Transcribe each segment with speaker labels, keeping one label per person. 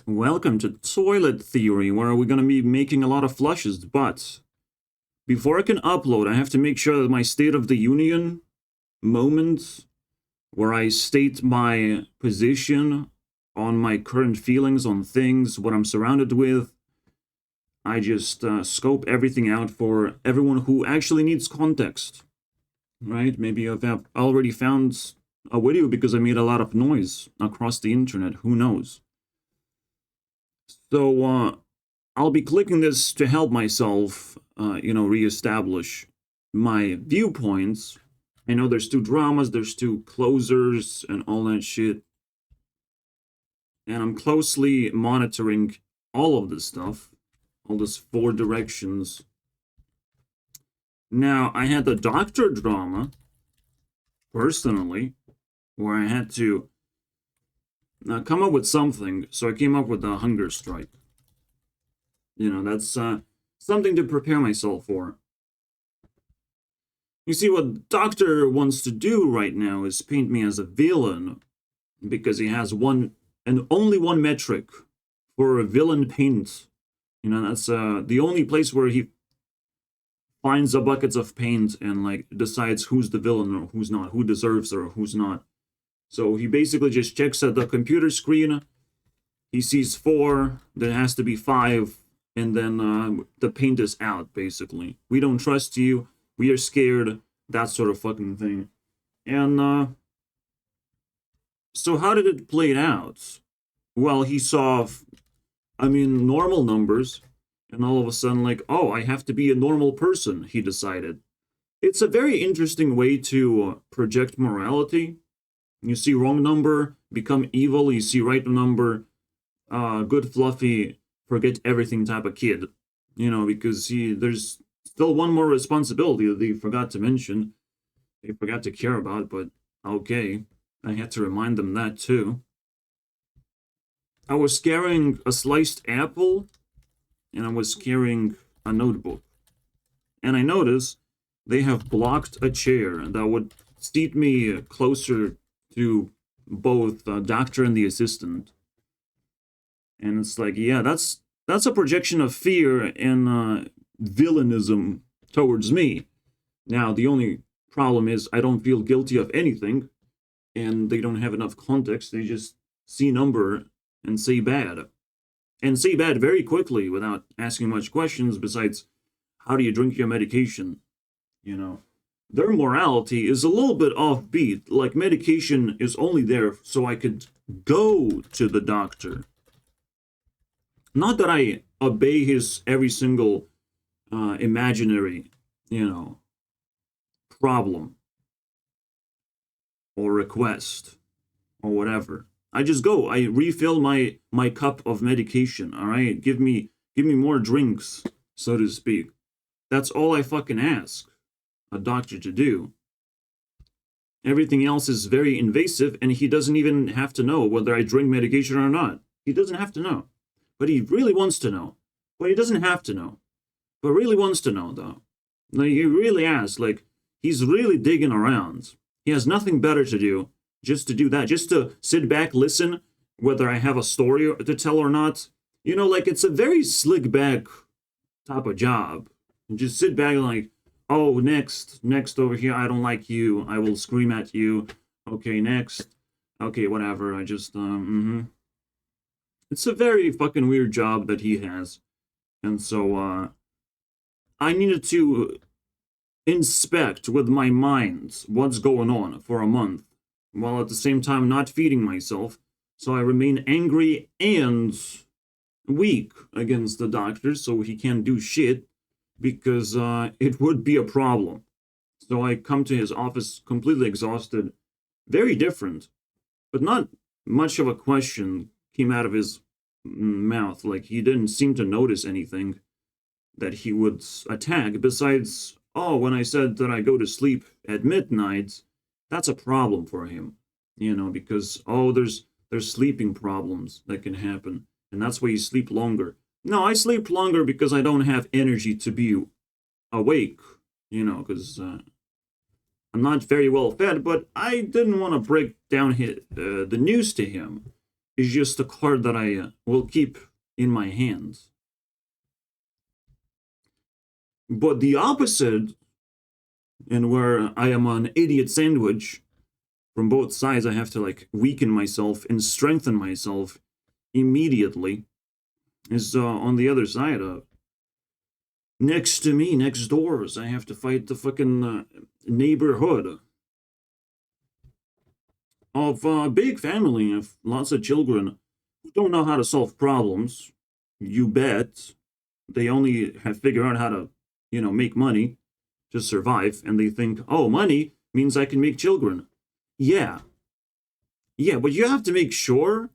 Speaker 1: Welcome to Toilet Theory, where we're going to be making a lot of flushes, but before I can upload, I have to make sure that my State of the Union moment, where I state my position on my current feelings on things, what I'm surrounded with, I just scope everything out for everyone who actually needs context, right? Maybe I've already found a video because I made a lot of noise across the internet, who knows? So, I'll be clicking this to help myself, reestablish my viewpoints. I know there's two dramas, there's two closers, and all that shit. And I'm closely monitoring all of this stuff, all this four directions. Now, I had the doctor drama, personally, where I had to come up with something, so I came up with the hunger strike. That's something to prepare myself for. You see, what the Doctor wants to do right now is paint me as a villain, because he has one and only one metric for a villain paint. That's the only place where he finds the buckets of paint and decides who's the villain or who's not, who deserves or who's not. So he basically just checks at the computer screen. He sees 4, there has to be 5, and then the paint is out, basically. We don't trust you, we are scared, that sort of fucking thing. And so how did it play out? Well, he saw, normal numbers, and all of a sudden, oh, I have to be a normal person, he decided. It's a very interesting way to project morality. You see wrong number, become evil. You see right number, good fluffy, forget everything type of kid. Because there's still one more responsibility that they forgot to mention. They forgot to care about, but okay. I had to remind them that too. I was carrying a sliced apple, and I was carrying a notebook. And I noticed they have blocked a chair that would seat me closer to both the doctor and the assistant. And it's yeah, that's a projection of fear and villainism towards me. Now, the only problem is I don't feel guilty of anything, and they don't have enough context. They just see number and say bad. And say bad very quickly without asking much questions besides, how do you drink your medication? Their morality is a little bit offbeat. Medication is only there so I could go to the doctor. Not that I obey his every single imaginary, problem or request or whatever. I just go. I refill my cup of medication, all right? Give me more drinks, so to speak. That's all I fucking ask a doctor to do. Everything else is very invasive, and he doesn't even have to know whether I drink medication or not. He doesn't have to know. But he really wants to know. But he doesn't have to know. But really wants to know, though. He really asks, he's really digging around. He has nothing better to do, just to do that. Just to sit back, listen, whether I have a story to tell or not. It's a very slick back type of job. And just sit back and oh, next over here, I don't like you, I will scream at you. Okay, next. Okay, whatever, I just, It's a very fucking weird job that he has. And so, I needed to inspect with my mind what's going on for a month, while at the same time not feeding myself. So I remain angry and weak against the doctor, so he can't do shit, because it would be a problem. So I come to his office completely exhausted, very different, but not much of a question came out of his mouth. He didn't seem to notice anything that he would attack, besides, oh, when I said that I go to sleep at midnight, that's a problem for him, because, oh, there's sleeping problems that can happen, and that's why you sleep longer. No, I sleep longer because I don't have energy to be awake, because I'm not very well fed, but I didn't want to break down the news to him. is just a card that I will keep in my hands. But the opposite, and where I am an idiot sandwich, from both sides I have to like weaken myself and strengthen myself immediately, is on the other side. Next to me, next doors, I have to fight the fucking neighborhood of a big family of lots of children who don't know how to solve problems. You bet. They only have figured out how to, make money to survive, and they think, oh, money means I can make children. Yeah. Yeah, but you have to make sure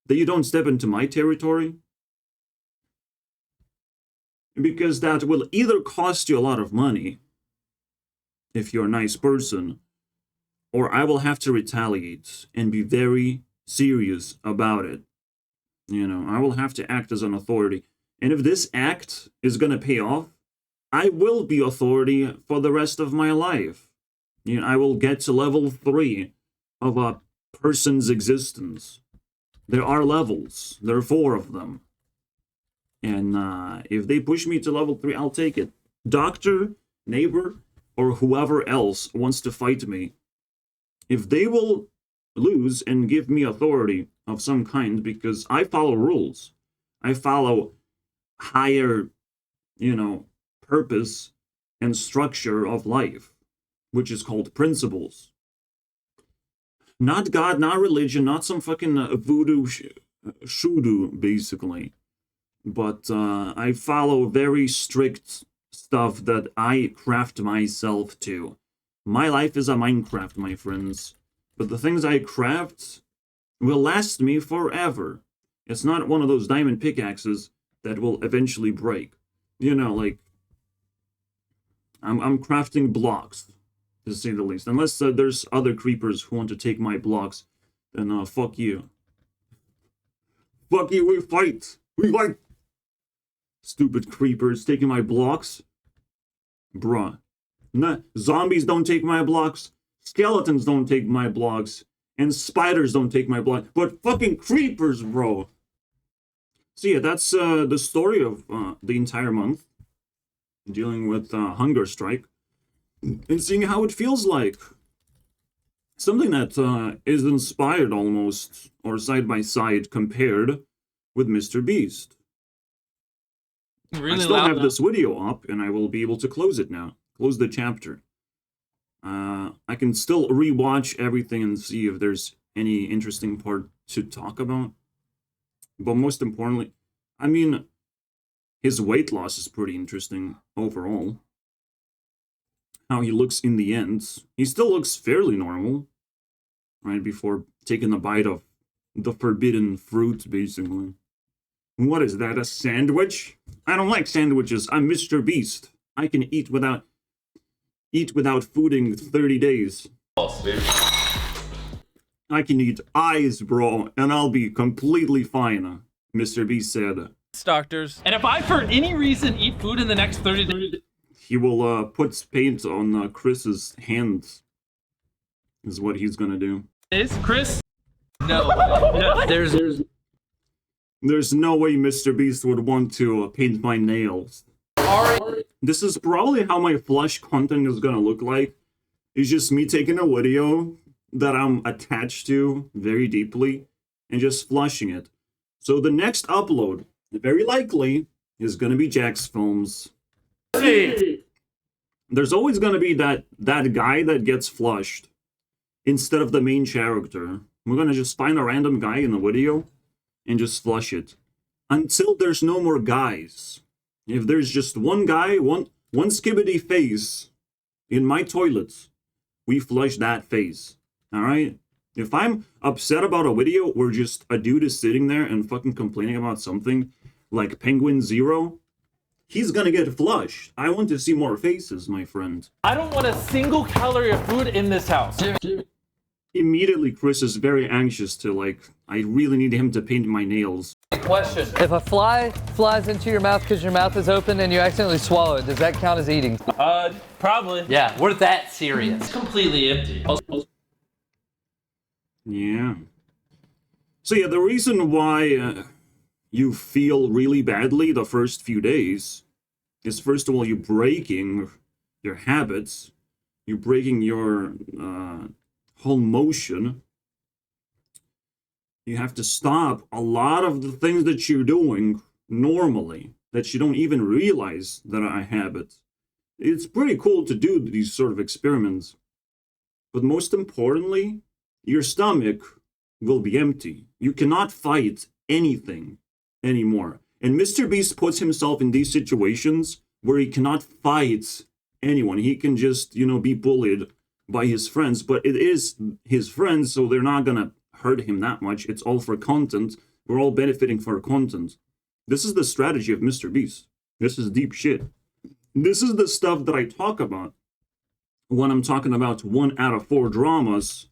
Speaker 1: that you don't step into my territory, because that will either cost you a lot of money if you're a nice person, or I will have to retaliate and be very serious about it. I will have to act as an authority. And if this act is going to pay off, I will be authority for the rest of my life. I will get to level 3 of a person's existence. There are levels. There are 4 of them. And if they push me to level 3, I'll take it. Doctor, neighbor, or whoever else wants to fight me, if they will lose and give me authority of some kind, because I follow rules, I follow higher, purpose and structure of life, which is called principles. Not God, not religion, not some fucking voodoo shoodoo, basically. But I follow very strict stuff that I craft myself to. My life is a Minecraft, my friends. But the things I craft will last me forever. It's not one of those diamond pickaxes that will eventually break. Like, I'm crafting blocks, to say the least. Unless there's other creepers who want to take my blocks, then fuck you. Fuck you, we fight! We fight! Stupid creepers taking my blocks. Bruh. Nah, zombies don't take my blocks. Skeletons don't take my blocks. And spiders don't take my blocks. But fucking creepers, bro. So yeah, that's the story of the entire month. Dealing with hunger strike. And seeing how it feels like. Something that is inspired almost, or side by side compared with Mr. Beast. Really I still have this video up, and I will be able to close it now. Close the chapter. I can still rewatch everything and see if there's any interesting part to talk about. But most importantly, I mean, his weight loss is pretty interesting overall. How he looks in the end. He still looks fairly normal, right, before taking a bite of the forbidden fruit, basically. What is that, a sandwich? I don't like sandwiches. I'm Mr. Beast. I can eat without fooding 30 days. I can eat eyes, bro, and I'll be completely fine, Mr. Beast said.
Speaker 2: Doctors. And if I, for any reason, eat food in the next 30 days...
Speaker 1: He will put paint on Chris's hands, is what he's gonna do.
Speaker 2: Is Chris? No.
Speaker 1: There's no way Mr. Beast would want to paint my nails. This is probably how my flush content is gonna look like. It's just me taking a video that I'm attached to very deeply and just flushing it. So the next upload, very likely, is gonna be Jacksfilms. There's always gonna be that guy that gets flushed instead of the main character. We're gonna just find a random guy in the video and just flush it until there's no more guys. If there's just one guy, one skibbity face in my toilet, we flush that face. Alright? If I'm upset about a video where just a dude is sitting there and fucking complaining about something like Penguin Zero, he's gonna get flushed. I want to see more faces, my friend.
Speaker 2: I don't want a single calorie of food in this house.
Speaker 1: Immediately, Chris is very anxious to, I really need him to paint my nails.
Speaker 3: Question. If a fly flies into your mouth because your mouth is open and you accidentally swallow it, does that count as eating?
Speaker 2: Probably.
Speaker 3: Yeah, we're that serious.
Speaker 2: It's completely empty.
Speaker 1: Yeah. So yeah, the reason why you feel really badly the first few days is, first of all, you're breaking your habits, you're breaking your whole motion. You have to stop a lot of the things that you're doing normally that you don't even realize that are habits. It's pretty cool to do these sort of experiments. But most importantly, your stomach will be empty. You cannot fight anything anymore. And Mr. Beast puts himself in these situations where he cannot fight anyone. He can just, be bullied by his friends, but it is his friends, so they're not gonna hurt him that much. It's all for content. We're all benefiting for content. This is the strategy of Mr. Beast. This is deep shit. This is the stuff that I talk about when I'm talking about 1 out of 4 dramas,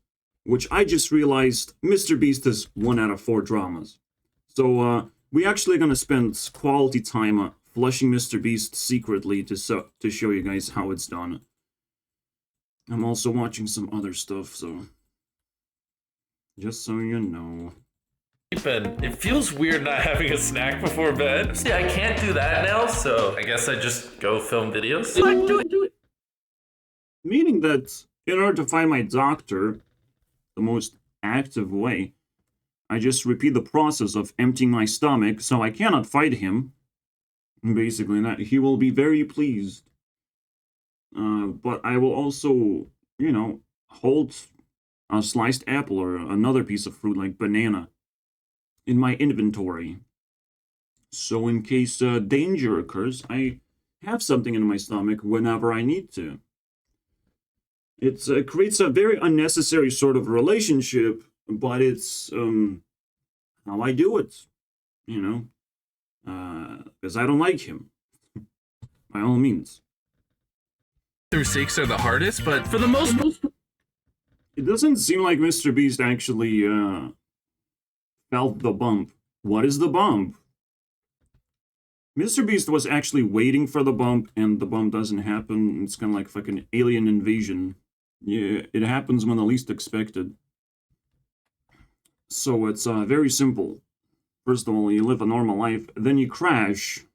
Speaker 1: which I just realized Mr. Beast is 1 out of 4 dramas. So we actually gonna spend quality time flushing Mr. Beast secretly to show you guys how it's done. I'm also watching some other stuff, so just so you know.
Speaker 4: And it feels weird not having a snack before bed. See, I can't do that now, so I guess I just go film videos.
Speaker 1: Do it. Meaning that in order to find my doctor the most active way, I just repeat the process of emptying my stomach, so I cannot fight him. Basically, that he will be very pleased. But I will also, hold a sliced apple or another piece of fruit like banana in my inventory. So in case danger occurs, I have something in my stomach whenever I need to. It creates a very unnecessary sort of relationship, but it's how I do it, because I don't like him, by all means.
Speaker 4: Through 6 are the hardest, but for the most part,
Speaker 1: it doesn't seem like Mr. Beast actually felt the bump. What is the bump? Mr. Beast was actually waiting for the bump, and the bump doesn't happen. It's kind of like fucking alien invasion. Yeah, it happens when the least expected. So it's very simple. First of all, you live a normal life, then you crash,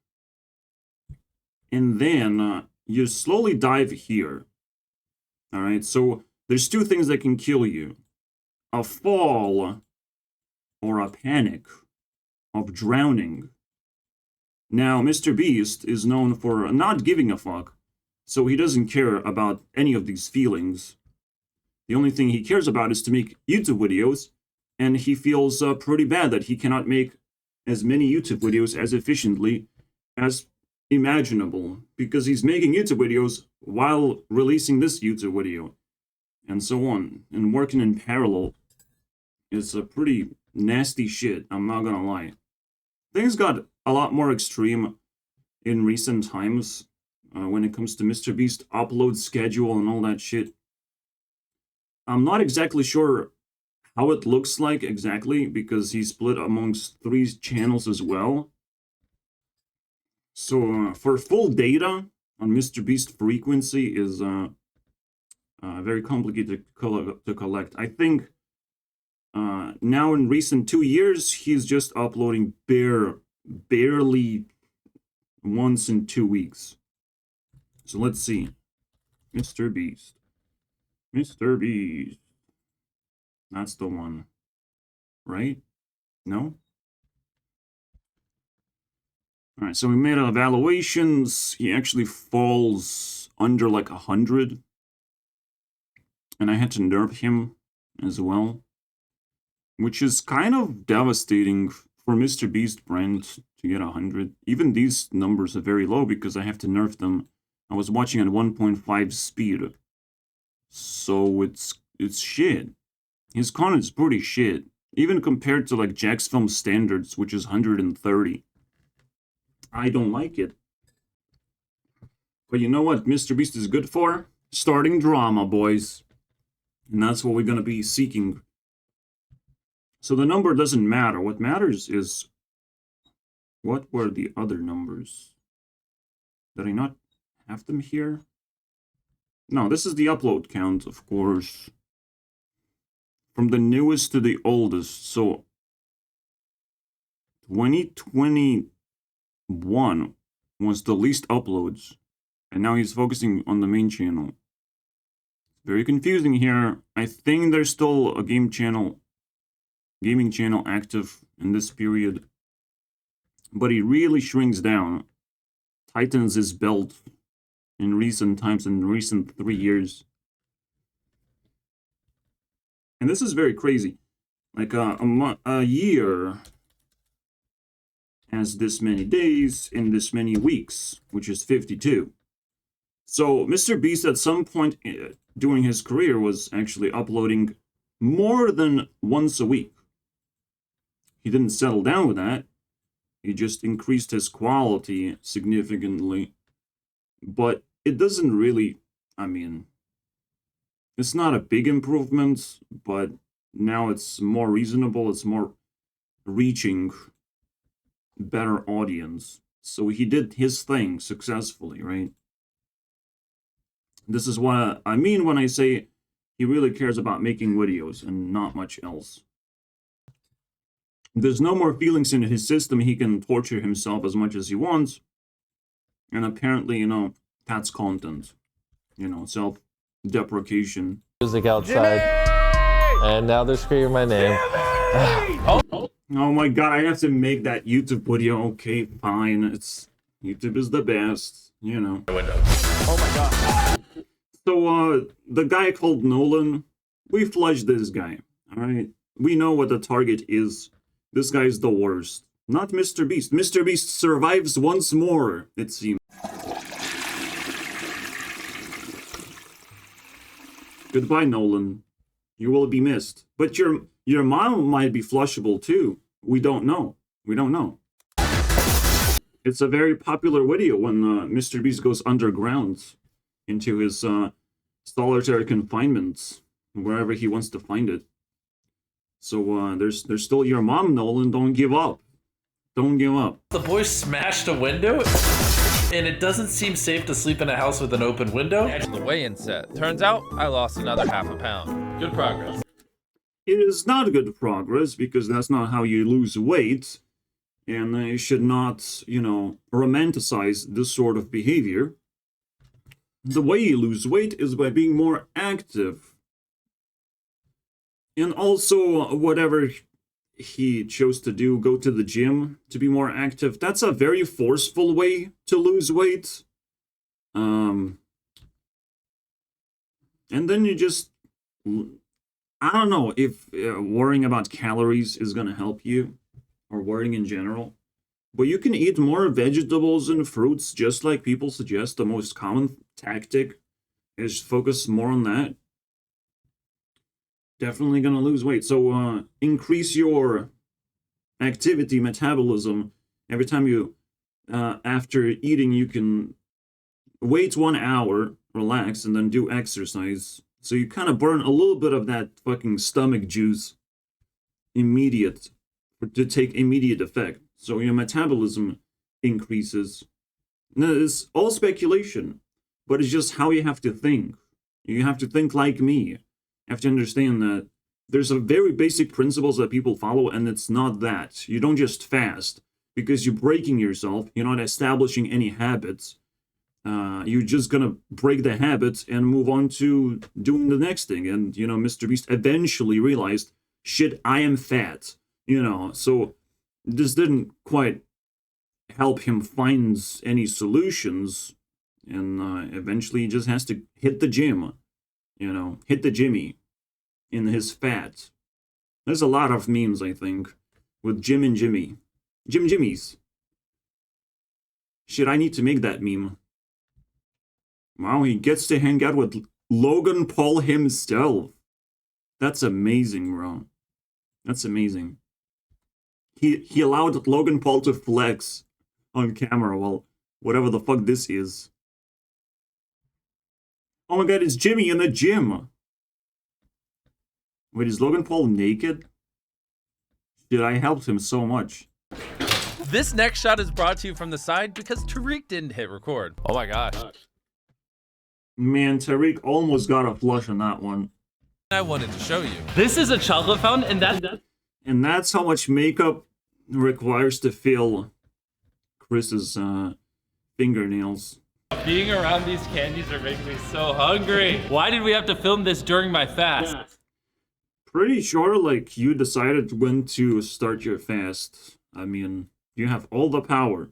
Speaker 1: and then you slowly dive here. Alright, so there's 2 things that can kill you. A fall, or a panic of drowning. Now, Mr. Beast is known for not giving a fuck, so he doesn't care about any of these feelings. The only thing he cares about is to make YouTube videos, and he feels pretty bad that he cannot make as many YouTube videos as efficiently as imaginable, because he's making YouTube videos while releasing this YouTube video, and so on, and working in parallel. It's a pretty nasty shit, I'm not gonna lie. Things got a lot more extreme in recent times when it comes to Mr. Beast upload schedule and all that shit. I'm not exactly sure how it looks like exactly, because he's split amongst 3 channels as well. So for full data on Mr. Beast frequency is very complicated to collect. I think now in recent 2 years, he's just uploading barely once in 2 weeks. So let's see. Mr. Beast. Mr. Beast. That's the one. Right? No? Alright, so we made evaluations. He actually falls under like 100. And I had to nerf him as well. Which is kind of devastating for Mr. Beast brand to get 100. Even these numbers are very low because I have to nerf them. I was watching at 1.5 speed. So it's shit. His content is pretty shit. Even compared to like Jacksfilms standards, which is 130. I don't like it. But you know what Mr. Beast is good for? Starting drama, boys. And that's what we're gonna be seeking. So the number doesn't matter. What matters is, what were the other numbers? Did I not have them here? No, this is the upload count, of course. From the newest to the oldest. So 2021 was the least uploads, and now he's focusing on the main channel. Very confusing here. I think there's still a gaming channel active in this period, but he really shrinks down, tightens his belt in recent times, in recent 3 years. And this is very crazy. Like a year has this many days in this many weeks, which is 52. So Mr. Beast at some point during his career was actually uploading more than once a week. He didn't settle down with that. He just increased his quality significantly. But it doesn't really, I mean, it's not a big improvement, but now it's more reasonable, it's more reaching better audience. So he did his thing successfully, right? This is what I mean when I say he really cares about making videos and not much else. There's no more feelings in his system. He can torture himself as much as he wants. And apparently, you know, that's content. You know, self-deprecation.
Speaker 5: Music outside. And now they're screaming my name.
Speaker 1: Oh my god, I have to make that YouTube video. Okay, fine. YouTube is the best, you know.
Speaker 4: Oh my god.
Speaker 1: So, the guy called Nolan, we flushed this guy, alright? We know what the target is. This guy's the worst. Not Mr. Beast. Mr. Beast survives once more, it seems. Goodbye, Nolan. You will be missed. But your mom might be flushable too. We don't know. We don't know. It's a very popular video when Mr. Beast goes underground into his solitary confinement, wherever he wants to find it. So there's still your mom, Nolan. Don't give up. Don't give up.
Speaker 4: The boy smashed a window, and it doesn't seem safe to sleep in a house with an open window.
Speaker 5: The weigh-in set. Turns out I lost another ½ pound. Good progress.
Speaker 1: It is not good progress, because that's not how you lose weight. And you should not, you know, romanticize this sort of behavior. The way you lose weight is by being more active. And also, whatever he chose to do, go to the gym to be more active, that's a very forceful way to lose weight. And then you just, I don't know if worrying about calories is going to help you, or worrying in general. But you can eat more vegetables and fruits, just like people suggest. The most common tactic is focus more on that. Definitely gonna lose weight. So increase your activity metabolism. Every time you, after eating, you can wait 1 hour, relax, and then do exercise. So you kind of burn a little bit of that fucking stomach juice to take immediate effect. So your metabolism increases. Now, it's all speculation, but it's just how you have to think. You have to think like me. You have to understand that there's a very basic principles that people follow, and it's not that. You don't just fast because you're breaking yourself. You're not establishing any habits. You're just gonna break the habits and move on to doing the next thing. And, you know, Mr. Beast eventually realized, shit, I am fat. You know, so this didn't quite help him find any solutions. And eventually he just has to hit the gym. You know, hit the Jimmy in his fat. There's a lot of memes, I think, with Jim and Jimmy. Jimmies. Shit, I need to make that meme. Wow, he gets to hang out with Logan Paul himself. That's amazing, bro. That's amazing. He allowed Logan Paul to flex on camera while whatever the fuck this is. Oh my god, it's Jimmy in the gym. Wait, is Logan Paul naked? Shit, I helped him so much.
Speaker 5: This next shot is brought to you from the side because Tariq didn't hit record. Oh my gosh.
Speaker 1: Man, Tariq almost got a flush on that one.
Speaker 5: I wanted to show you.
Speaker 2: This is a chocolate fountain, and that's
Speaker 1: And that's how much makeup requires to feel Chris's fingernails.
Speaker 2: Being around these candies are making me so hungry. Why did we have to film this during my fast?
Speaker 1: Pretty sure, like, you decided when to start your fast. I mean, you have all the power.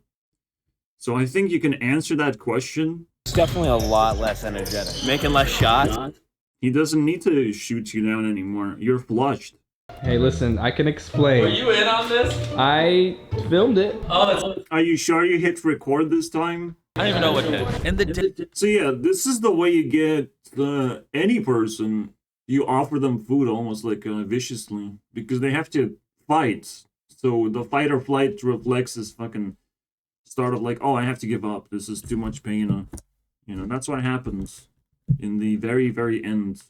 Speaker 1: So I think you can answer that question.
Speaker 6: It's definitely a lot less energetic. Making less shots.
Speaker 1: He doesn't need to shoot you down anymore. You're flushed.
Speaker 7: Hey, listen, I can explain.
Speaker 2: Were you in on this?
Speaker 7: I filmed it.
Speaker 2: Oh,
Speaker 1: Are you sure you hit record this time?
Speaker 2: I don't even know what hit.
Speaker 5: And the
Speaker 1: So yeah, this is the way you get any person. You offer them food almost like viciously because they have to fight. So the fight or flight reflex is fucking start of like, oh, I have to give up. This is too much pain. You know, that's what happens in the very, very end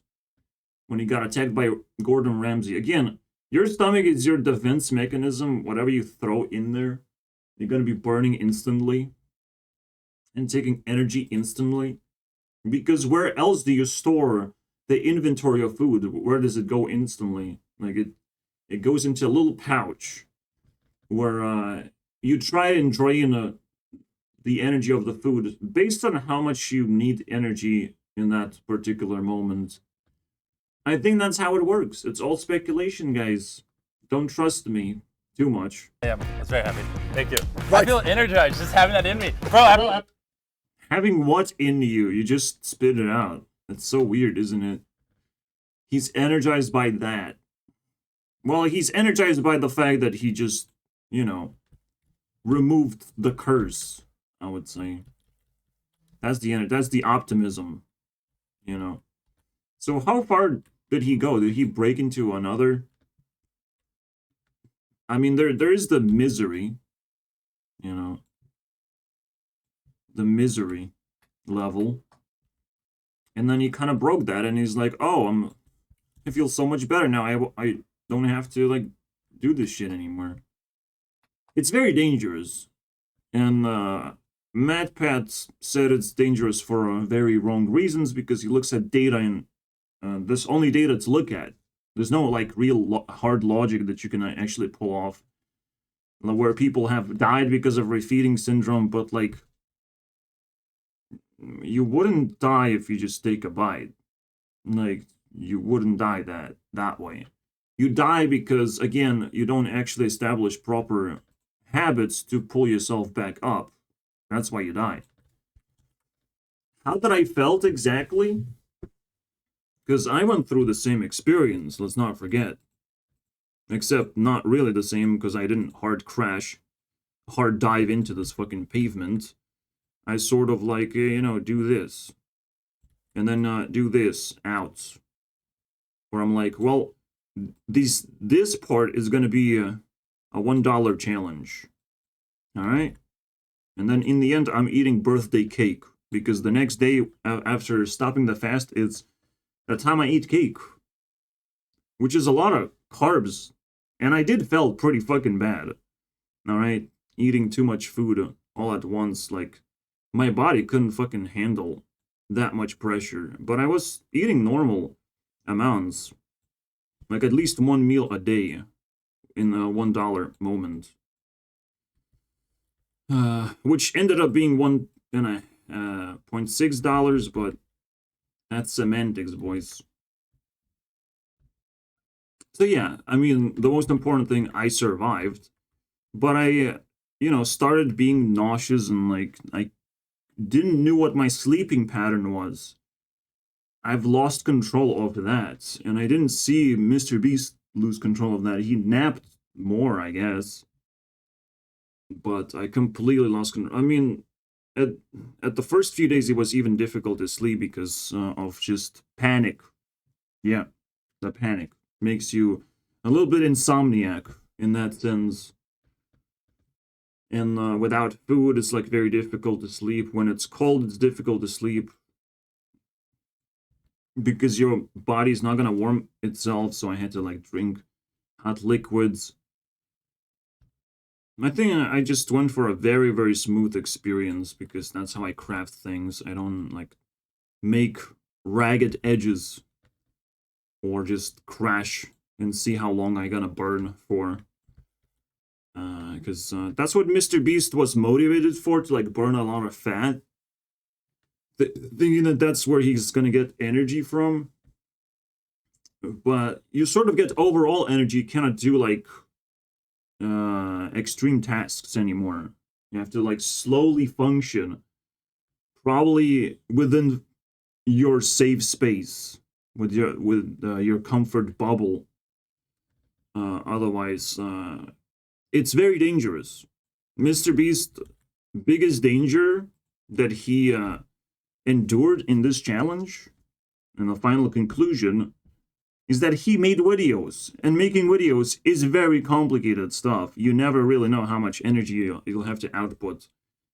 Speaker 1: when he got attacked by Gordon Ramsay. Again, your stomach is your defense mechanism. Whatever you throw in there, you're gonna be burning instantly and taking energy instantly. Because where else do you store the inventory of food? Where does it go instantly? Like it goes into a little pouch where you try and drain the energy of the food based on how much you need energy in that particular moment. I think that's how it works. It's all speculation, guys. Don't trust me too much.
Speaker 5: I was very happy. Thank you. I feel energized just having that in me. Bro,
Speaker 1: Having what in you? You just spit it out. That's so weird, isn't it? He's energized by that. Well, he's energized by the fact that he just, you know, removed the curse, I would say. That's the optimism, you know. So how far did he go? Did he break into another? I mean, there is the misery, you know. The misery level. And then he kind of broke that and he's like, oh, I feel so much better now. I don't have to, like, do this shit anymore. It's very dangerous. And Matt Pat said it's dangerous for very wrong reasons because he looks at data and there's only data to look at. There's no, like, real hard logic that you can actually pull off. Where people have died because of refeeding syndrome, but, like, you wouldn't die if you just take a bite. Like, you wouldn't die that way. You die because, again, you don't actually establish proper habits to pull yourself back up. That's why you die. How did I felt exactly? Because I went through the same experience, let's not forget. Except not really the same, because I didn't hard dive into this fucking pavement. I sort of like, you know, do this. And then do this, out. Where I'm like, well, this part is going to be a $1 challenge. Alright? And then in the end, I'm eating birthday cake. Because the next day, after stopping the fast, it's the time I eat cake. Which is a lot of carbs. And I did felt pretty fucking bad. Alright? Eating too much food all at once, like, my body couldn't fucking handle that much pressure. But I was eating normal amounts. Like at least one meal a day in a $1 moment. Which ended up being $1.6, but that's semantics, boys. So yeah, I mean, the most important thing, I survived. But I, you know, started being nauseous and like, I didn't know what my sleeping pattern was. I've lost control of that. And I didn't see Mr. Beast lose control of that. He napped more, I guess. But I completely lost control. I mean, at the first few days, it was even difficult to sleep because of just panic. Yeah, the panic makes you a little bit insomniac in that sense. And without food, it's like very difficult to sleep. When it's cold, it's difficult to sleep. Because your body's not gonna warm itself, so I had to like drink hot liquids. I think I just went for a very, very smooth experience because that's how I craft things. I don't like make ragged edges or just crash and see how long I gonna burn for. Because that's what Mr. Beast was motivated for, to like burn a lot of fat. Thinking that that's where he's gonna get energy from. But you sort of get overall energy, you cannot do like extreme tasks anymore. You have to like slowly function, probably within your safe space, with your comfort bubble. Otherwise, it's very dangerous. Mr. Beast's biggest danger that he endured in this challenge, and the final conclusion, is that he made videos, and making videos is very complicated stuff. You never really know how much energy you'll have to output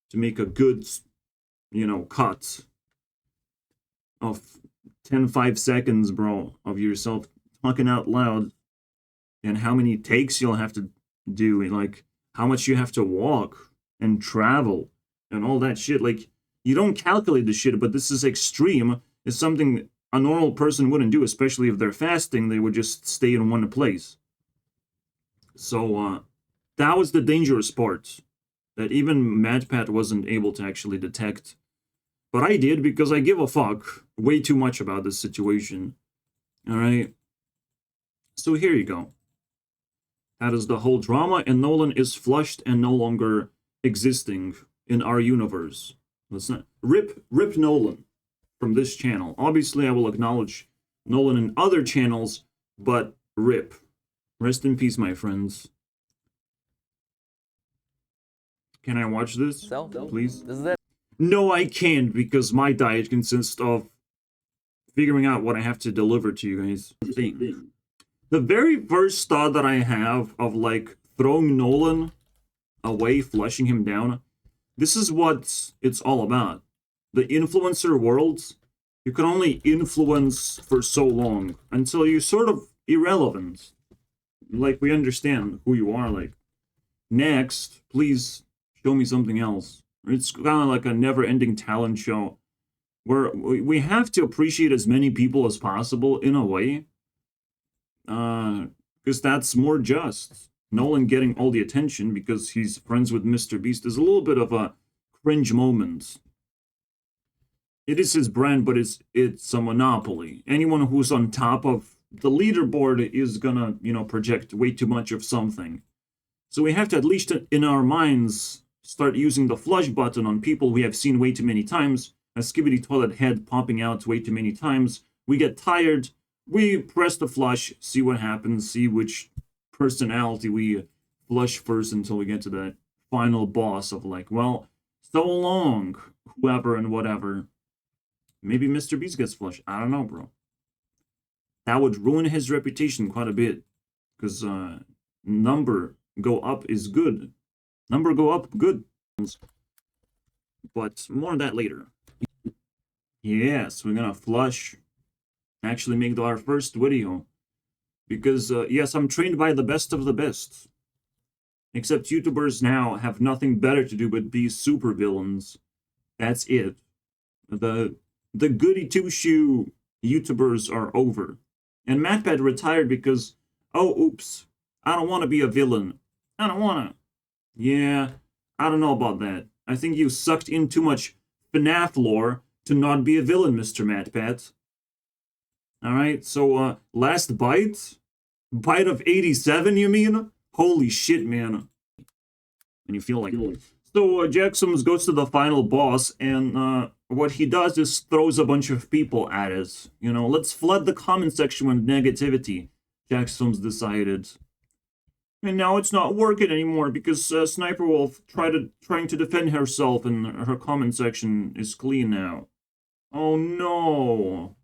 Speaker 1: to make a good, cut of 5 seconds, bro, of yourself talking out loud, and how many takes you'll have to do, and like how much you have to walk and travel and all that shit. Like, you don't calculate the shit, but this is extreme. It's something a normal person wouldn't do, especially if they're fasting. They would just stay in one place. So that was the dangerous part that even MatPat wasn't able to actually detect. But I did, because I give a fuck way too much about this situation. Alright? So here you go. That is the whole drama, and Nolan is flushed and no longer existing in our universe. Let's not rip Nolan from this channel. Obviously, I will acknowledge Nolan in other channels, but rip. Rest in peace, my friends. Can I watch this, please?
Speaker 3: This is it.
Speaker 1: No, I can't, because my diet consists of figuring out what I have to deliver to you guys. The very first thought that I have of like throwing Nolan away, flushing him down, this is what it's all about. The influencer world, you can only influence for so long until you're sort of irrelevant. Like, we understand who you are. Like, next, please show me something else. It's kind of like a never-ending talent show where we have to appreciate as many people as possible in a way. Because that's more just. Nolan getting all the attention because he's friends with Mr. Beast is a little bit of a cringe moment. It is his brand, but it's a monopoly. Anyone who's on top of the leaderboard is gonna, project way too much of something. So we have to, at least in our minds, start using the flush button on people we have seen way too many times. A skibidi toilet head popping out way too many times. We get tired. We press the flush, see what happens, see which personality we flush first until we get to that final boss of like, well, so long, whoever and whatever. Maybe Mr. Beast gets flushed. I don't know, bro. That would ruin his reputation quite a bit. Because number go up is good. Number go up, good. But more on that later. Yes, we're gonna flush. Actually make our first video. Because, yes, I'm trained by the best of the best. Except YouTubers now have nothing better to do but be supervillains. That's it. The goody two-shoe YouTubers are over. And MatPat retired because, oh, oops, I don't want to be a villain. I don't want to. Yeah, I don't know about that. I think you sucked in too much FNAF lore to not be a villain, Mr. MatPat. Alright, so, last bite? Bite of 87, you mean? Holy shit, man. And you feel like... So, Jacksfilms goes to the final boss, and, what he does is throws a bunch of people at it. Let's flood the comment section with negativity, Jacksfilms decided. And now it's not working anymore, because, Sniper Wolf trying to defend herself, and her comment section is clean now. Oh no.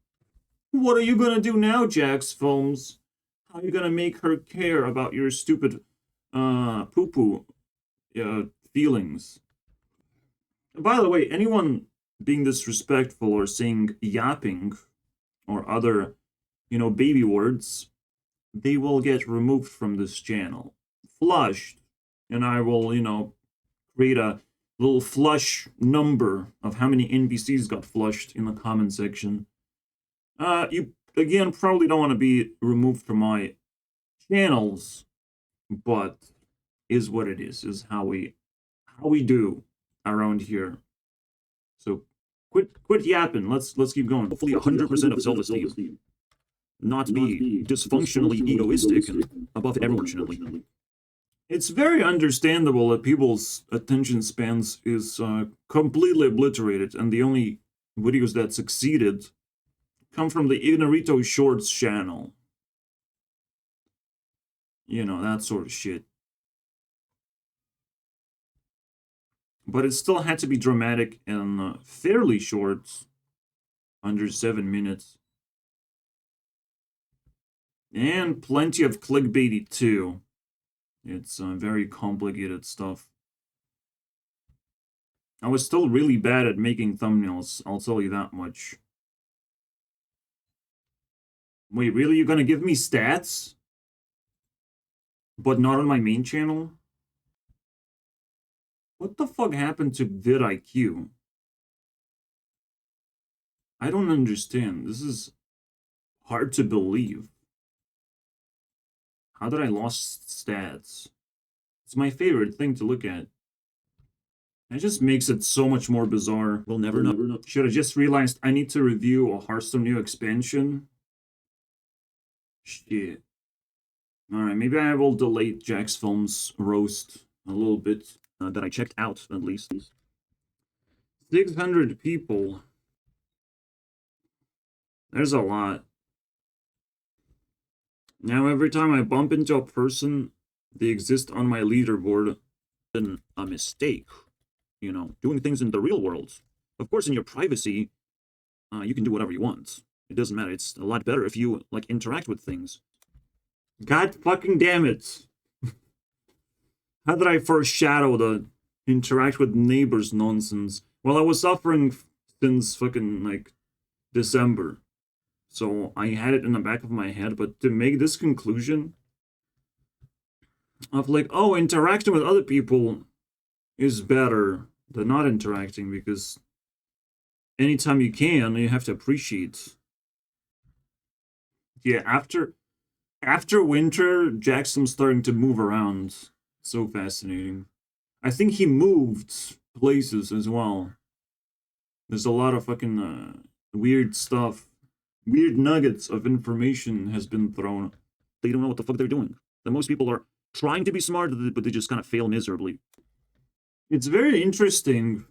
Speaker 1: What are you gonna do now, Jacksfilms? How are you gonna make her care about your stupid, poo-poo, feelings? By the way, anyone being disrespectful or saying yapping or other, baby words, they will get removed from this channel. Flushed. And I will, create a little flush number of how many NPCs got flushed in the comment section. You, again, probably don't want to be removed from my channels, but is what it is how we do around here. So quit yapping. Let's keep going. Hopefully 100% of self-esteem. Not be dysfunctionally egoistic and above everyone, unfortunately. It's very understandable that people's attention spans is completely obliterated, and the only videos that succeeded come from the Ignorito Shorts channel. You know, that sort of shit. But it still had to be dramatic and fairly short, under 7 minutes. And plenty of clickbaity too. It's very complicated stuff. I was still really bad at making thumbnails, I'll tell you that much. Wait, really? You're gonna give me stats? But not on my main channel? What the fuck happened to vidIQ? I don't understand. This is hard to believe. How did I lost stats? It's my favorite thing to look at. It just makes it so much more bizarre. We'll never know. Should have just realized I need to review a Hearthstone new expansion. Shit. Alright, maybe I will delay Jacksfilms roast a little bit. That I checked out, at least. 600 people. There's a lot. Now, every time I bump into a person, they exist on my leaderboard, then a mistake. You know, doing things in the real world. Of course, in your privacy, you can do whatever you want. It doesn't matter. It's a lot better if you, like, interact with things. God fucking damn it. How did I foreshadow the interact with neighbors nonsense? Well, I was suffering since fucking, like, December. So I had it in the back of my head, but to make this conclusion of like, oh, interacting with other people is better than not interacting, because anytime you can, you have to appreciate. Yeah, after winter, Jackson's starting to move around. So fascinating. I think he moved places as well. There's a lot of fucking weird stuff. Weird nuggets of information has been thrown. They don't know what the fuck they're doing. The most people are trying to be smart, but they just kind of fail miserably. It's very interesting,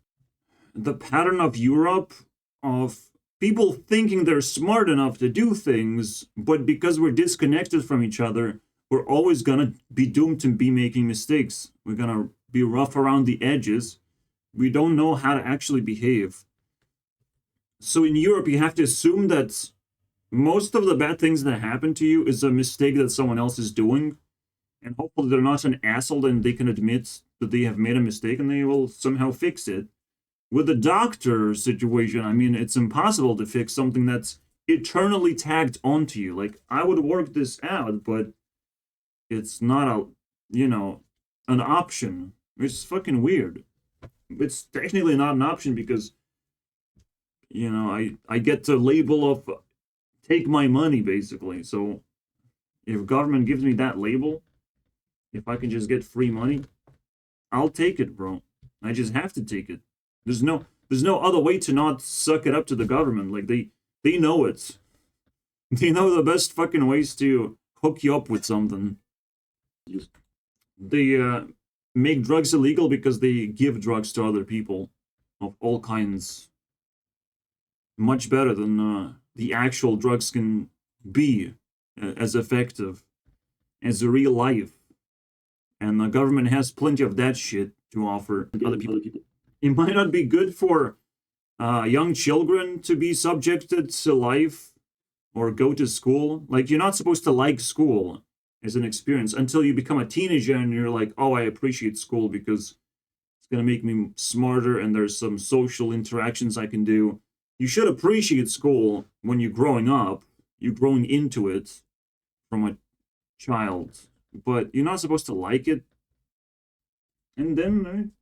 Speaker 1: the pattern of Europe, of people thinking they're smart enough to do things, but because we're disconnected from each other, we're always gonna be doomed to be making mistakes. We're gonna be rough around the edges. We don't know how to actually behave. So in Europe, you have to assume that most of the bad things that happen to you is a mistake that someone else is doing. And hopefully they're not an asshole and they can admit that they have made a mistake and they will somehow fix it. With the doctor situation, I mean, it's impossible to fix something that's eternally tagged onto you. Like, I would work this out, but it's not a, you know, an option. It's fucking weird. It's technically not an option because, you know, I get the label of take my money, basically. So if government gives me that label, if I can just get free money, I'll take it, bro. I just have to take it. There's no other way to not suck it up to the government. Like, they know it. They know the best fucking ways to hook you up with something. They make drugs illegal because they give drugs to other people of all kinds. Much better than the actual drugs can be as effective as real life. And the government has plenty of that shit to offer other people. It might not be good for young children to be subjected to life or go to school. Like, you're not supposed to like school as an experience until you become a teenager and you're like, oh, I appreciate school because it's going to make me smarter and there's some social interactions I can do. You should appreciate school when you're growing up. You're growing into it from a child. But you're not supposed to like it. And then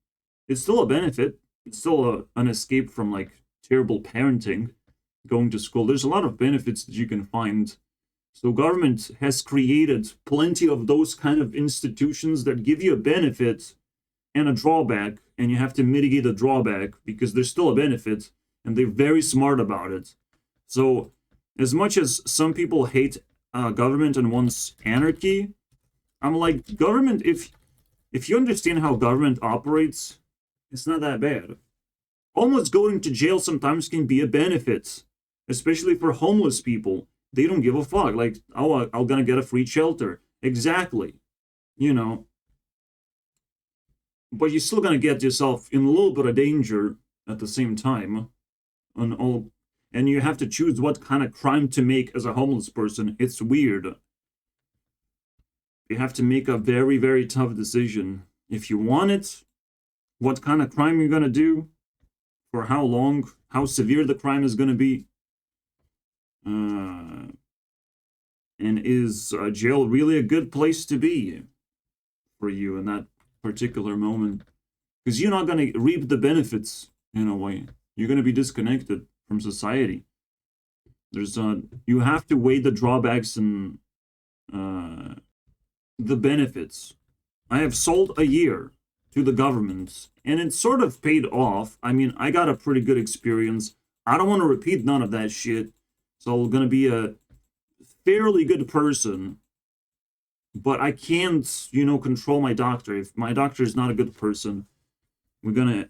Speaker 1: it's still a benefit. It's still an escape from, like, terrible parenting, going to school. There's a lot of benefits that you can find So government has created plenty of those kind of institutions that give you a benefit and a drawback, and you have to mitigate the drawback because there's still a benefit, and they're very smart about it. So as much as some people hate government and wants anarchy, I'm like, government, if you understand how government operates, it's not that bad. Almost going to jail sometimes can be a benefit, especially for homeless people. They don't give a fuck. Like, oh, I'm gonna get a free shelter. Exactly. You know. But you're still gonna get yourself in a little bit of danger at the same time. And you have to choose what kind of crime to make as a homeless person. It's weird. You have to make a very, very tough decision. If you want it, what kind of crime you're gonna do, for how long, how severe the crime is gonna be. And is jail really a good place to be for you in that particular moment? Because you're not going to reap the benefits in a way. You're going to be disconnected from society. There's you have to weigh the drawbacks and the benefits. I have sold a year to the government, and it sort of paid off. I mean, I got a pretty good experience. I don't want to repeat none of that shit. So I'm going to be a fairly good person, but I can't, you know, control my doctor. If my doctor is not a good person, we're going to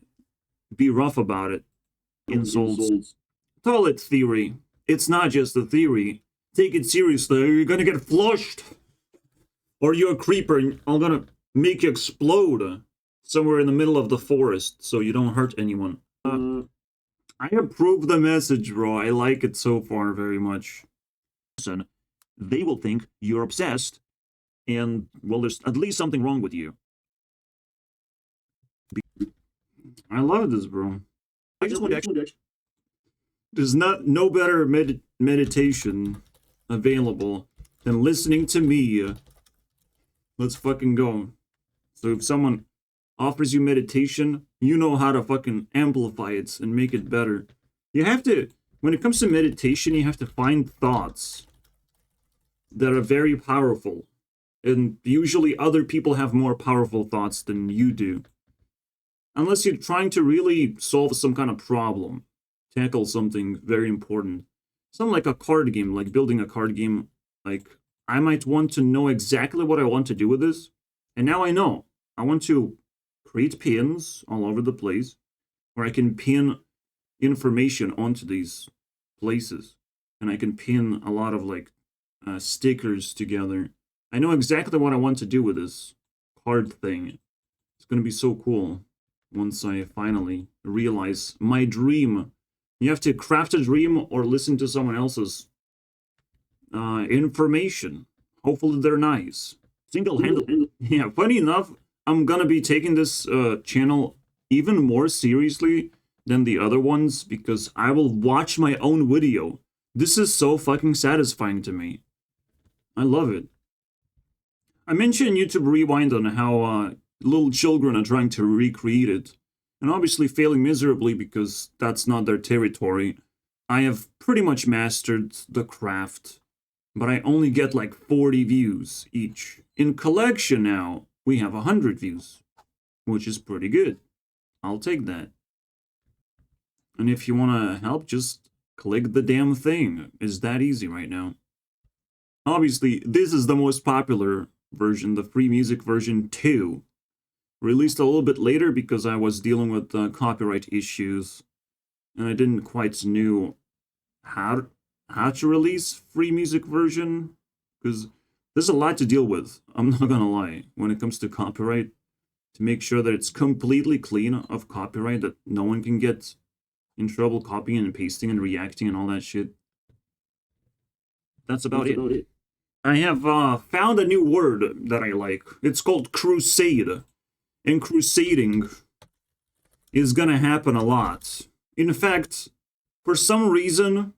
Speaker 1: be rough about it. Insults. Toilet theory. It's not just a theory. Take it seriously or you're going to get flushed. Or you're a creeper and I'm going to make you explode somewhere in the middle of the forest so you don't hurt anyone. I approve the message, bro. I like it so far very much. They will think you're obsessed, and, well, there's at least something wrong with you. I love this, bro. I just want to actually... There's no better meditation available than listening to me. Let's fucking go. So if someone offers you meditation, you know how to fucking amplify it and make it better. You have to, when it comes to meditation, you have to find thoughts that are very powerful. And usually other people have more powerful thoughts than you do. Unless you're trying to really solve some kind of problem. Tackle something very important. Something like a card game, like building a card game. Like, I might want to know exactly what I want to do with this. And now I know. I want to create pins all over the place where I can pin information onto these places. And I can pin a lot of like stickers together. I know exactly what I want to do with this card thing. It's going to be so cool once I finally realize my dream. You have to craft a dream or listen to someone else's information. Hopefully they're nice. Single-handed. Yeah, funny enough, I'm gonna be taking this channel even more seriously than the other ones because I will watch my own video. This is so fucking satisfying to me. I love it. I mentioned YouTube Rewind on how little children are trying to recreate it. And obviously failing miserably because that's not their territory. I have pretty much mastered the craft, but I only get like 40 views each. In collection now, we have 100 views, which is pretty good. I'll take that. And if you want to help, just click the damn thing. It's that easy right now. Obviously, this is the most popular version, the free music version 2. Released a little bit later because I was dealing with copyright issues. And I didn't quite know how to release free music version. Because there's a lot to deal with, I'm not gonna lie, when it comes to copyright. To make sure that it's completely clean of copyright, that no one can get in trouble copying and pasting and reacting and all that shit. That's about it. I have found a new word that I like. It's called crusade. And crusading is gonna happen a lot. In fact, for some reason,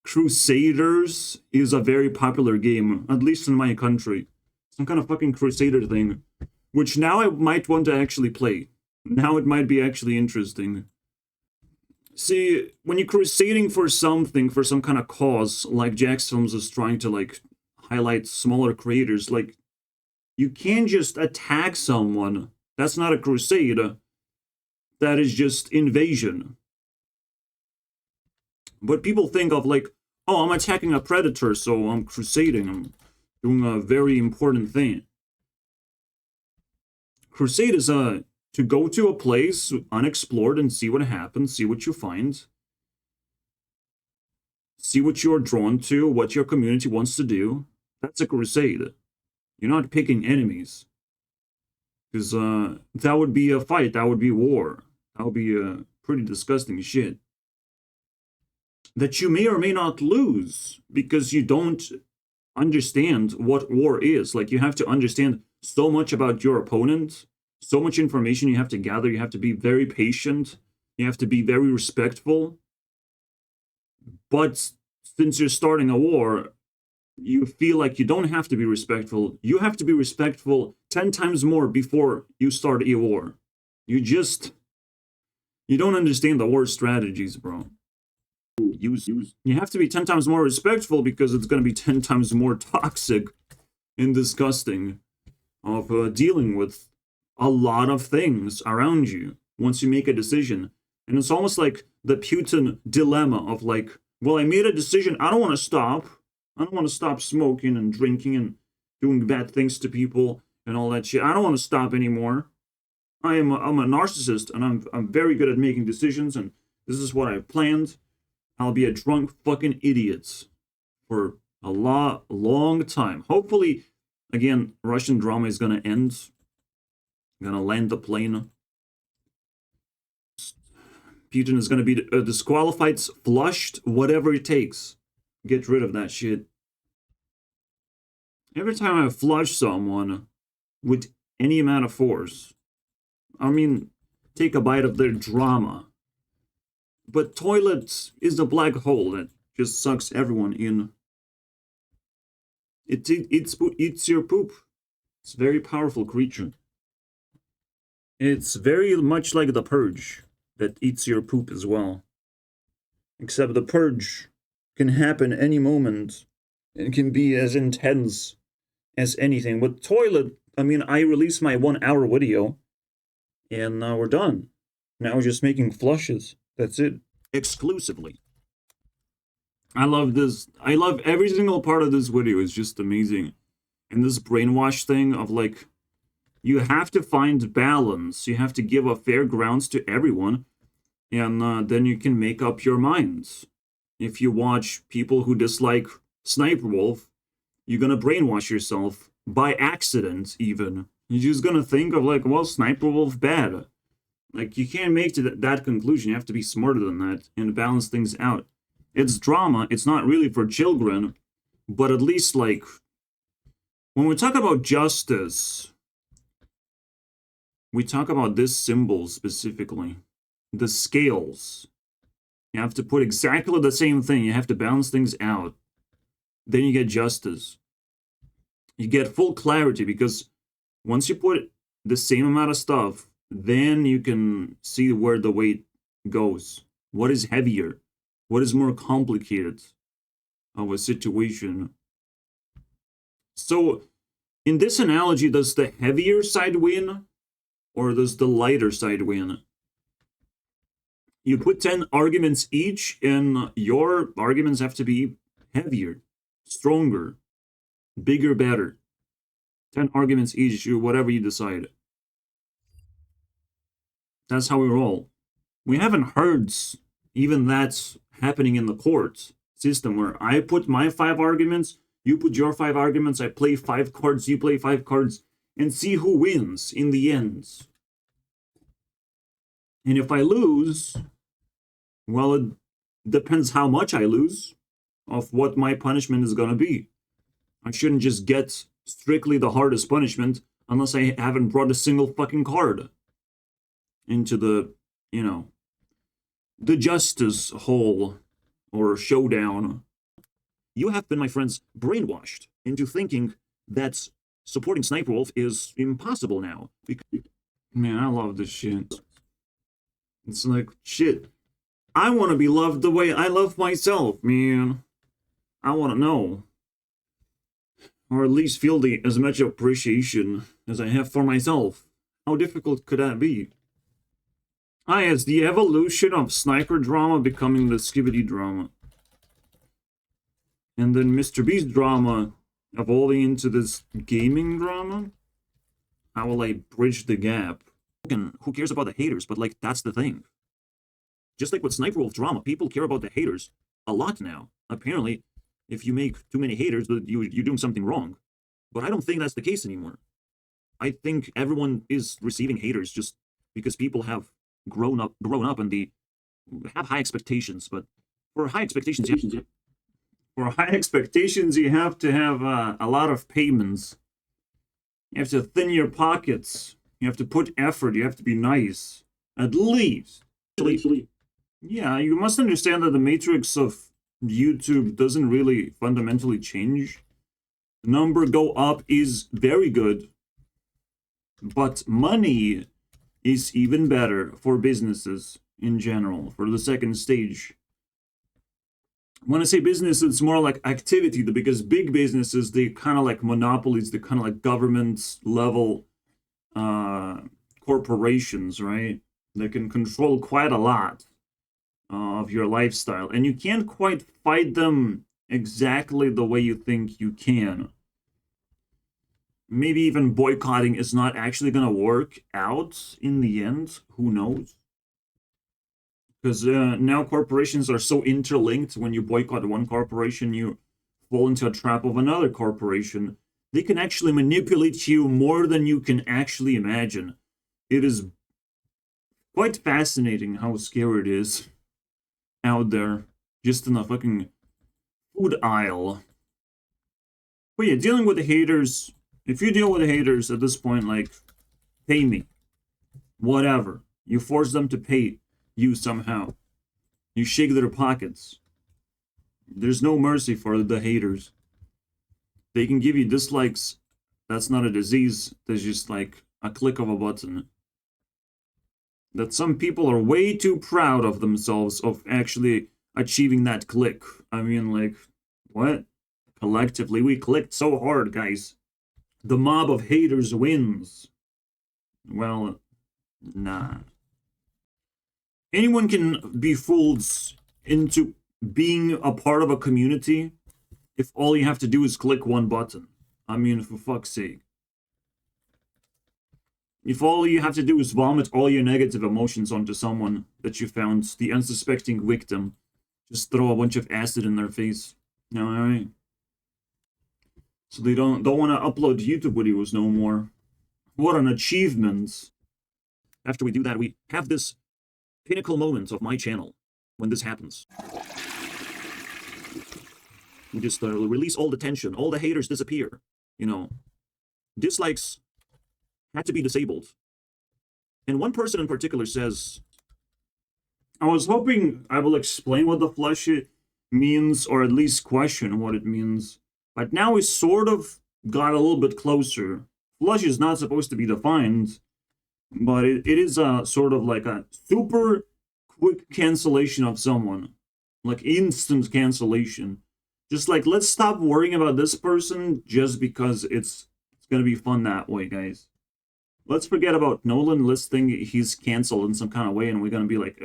Speaker 1: Crusaders is a very popular game, at least in my country. Some kind of fucking Crusader thing, which now I might want to actually play. Now it might be actually interesting. See, when you're crusading for something, for some kind of cause, like Jacksfilms is trying to like highlight smaller creators. Like, you can't just attack someone. That's not a crusade. That is just invasion. But people think of like, oh, I'm attacking a predator, so I'm crusading. I'm doing a very important thing. Crusade is to go to a place unexplored and see what happens, see what you find. See what you're drawn to, what your community wants to do. That's a crusade. You're not picking enemies. Because that would be a fight, that would be war. That would be pretty disgusting shit. That you may or may not lose because you don't understand what war is. Like, you have to understand so much about your opponent, so much information you have to gather. You have to be very patient. You have to be very respectful. But since you're starting a war, you feel like you don't have to be respectful. You have to be respectful 10 times more before you start a war. You don't understand the war strategies, bro. You have to be 10 times more respectful because it's going to be 10 times more toxic and disgusting of dealing with a lot of things around you once you make a decision. And it's almost like the Putin dilemma of like, well, I made a decision. I don't want to stop. I don't want to stop smoking and drinking and doing bad things to people and all that shit. I don't want to stop anymore. I'm a narcissist, and I'm very good at making decisions, and this is what I planned. I'll be a drunk fucking idiot for a long time. Hopefully, again, Russian drama is gonna end. I'm gonna land the plane. Putin is gonna be disqualified, flushed, whatever it takes. Get rid of that shit. Every time I flush someone with any amount of force, I mean, take a bite of their drama. But toilets is a black hole that just sucks everyone in. It eats your poop. It's a very powerful creature. It's very much like the purge that eats your poop as well. Except the purge can happen any moment and can be as intense as anything. With toilet, I mean, I released my 1-hour video and we're done. Now we're just making flushes. That's it. Exclusively. I love this. I love every single part of this video. It's just amazing. And this brainwash thing of like, you have to find balance. You have to give a fair grounds to everyone. And then you can make up your minds. If you watch people who dislike Sniper Wolf, you're gonna brainwash yourself by accident even. You're just gonna think of like, well, Sniper Wolf bad. Like, you can't make to that conclusion. You have to be smarter than that and balance things out. It's drama. It's not really for children. But at least, like, when we talk about justice, we talk about this symbol specifically. The scales. You have to put exactly the same thing. You have to balance things out. Then you get justice. You get full clarity because once you put the same amount of stuff, then you can see where the weight goes. What is heavier? What is more complicated of a situation? So, in this analogy, does the heavier side win? Or does the lighter side win? You put 10 arguments each, and your arguments have to be heavier, stronger, bigger, better. 10 arguments each, whatever you decide. That's how we roll. We haven't heard even that's happening in the court system where I put my 5 arguments, you put your 5 arguments, I play 5 cards, you play 5 cards, and see who wins in the end. And if I lose, well, it depends how much I lose of what my punishment is going to be. I shouldn't just get strictly the hardest punishment unless I haven't brought a single fucking card into the, you know, the justice hole or showdown. You have been, my friends, brainwashed into thinking that supporting Sniper Wolf is impossible now. Man, I love this shit. It's like, shit. I want to be loved the way I love myself, man. I want to know. or at least feel as much appreciation as I have for myself. How difficult could that be? Ah, yes, the evolution of sniper drama becoming the skibidi drama. And then Mr. Beast drama evolving into this gaming drama? How will I bridge the gap? And who cares about the haters? But, like, that's the thing. Just like with Sniper Wolf drama, people care about the haters a lot now. Apparently, if you make too many haters, you're doing something wrong. But I don't think that's the case anymore. I think everyone is receiving haters just because people have grown up and they have high expectations. But for high expectations, you have to have a lot of payments. You have to thin your pockets. You have to put effort. You have to be nice. At least. Yeah, you must understand that the matrix of YouTube doesn't really fundamentally change. The number go up is very good. But money is even better for businesses in general, for the second stage. When I say business, it's more like activity, because big businesses, they kind of like monopolies, they're kind of like government level corporations, right? They can control quite a lot of your lifestyle, and you can't quite fight them exactly the way you think you can. Maybe even boycotting is not actually going to work out in the end. Who knows? Because now corporations are so interlinked. When you boycott one corporation, you fall into a trap of another corporation. They can actually manipulate you more than you can actually imagine. It is quite fascinating how scary it is out there, just in a fucking food aisle. But yeah, dealing with the haters, if you deal with the haters at this point, like, pay me. Whatever. You force them to pay you somehow. You shake their pockets. There's no mercy for the haters. They can give you dislikes. That's not a disease. That's just like a click of a button. That some people are way too proud of themselves of actually achieving that click. I mean, like, what? Collectively, we clicked so hard, guys. The mob of haters wins. Well, nah. Anyone can be fooled into being a part of a community if all you have to do is click one button. I mean, for fuck's sake. If all you have to do is vomit all your negative emotions onto someone that you found, the unsuspecting victim, just throw a bunch of acid in their face. You know what I mean? So they don't want to upload YouTube videos no more. What an achievement. After we do that, we have this pinnacle moment of my channel when this happens. We just release all the tension. All the haters disappear. You know, dislikes had to be disabled. And one person in particular says, I was hoping I will explain what the flush means, or at least question what it means. But now we sort of got a little bit closer. Flush is not supposed to be defined, but it is a sort of like a super quick cancellation of someone. Like instant cancellation. Just like, let's stop worrying about this person just because it's going to be fun that way, guys. Let's forget about Nolan. Let's think he's canceled in some kind of way, and we're going to be like,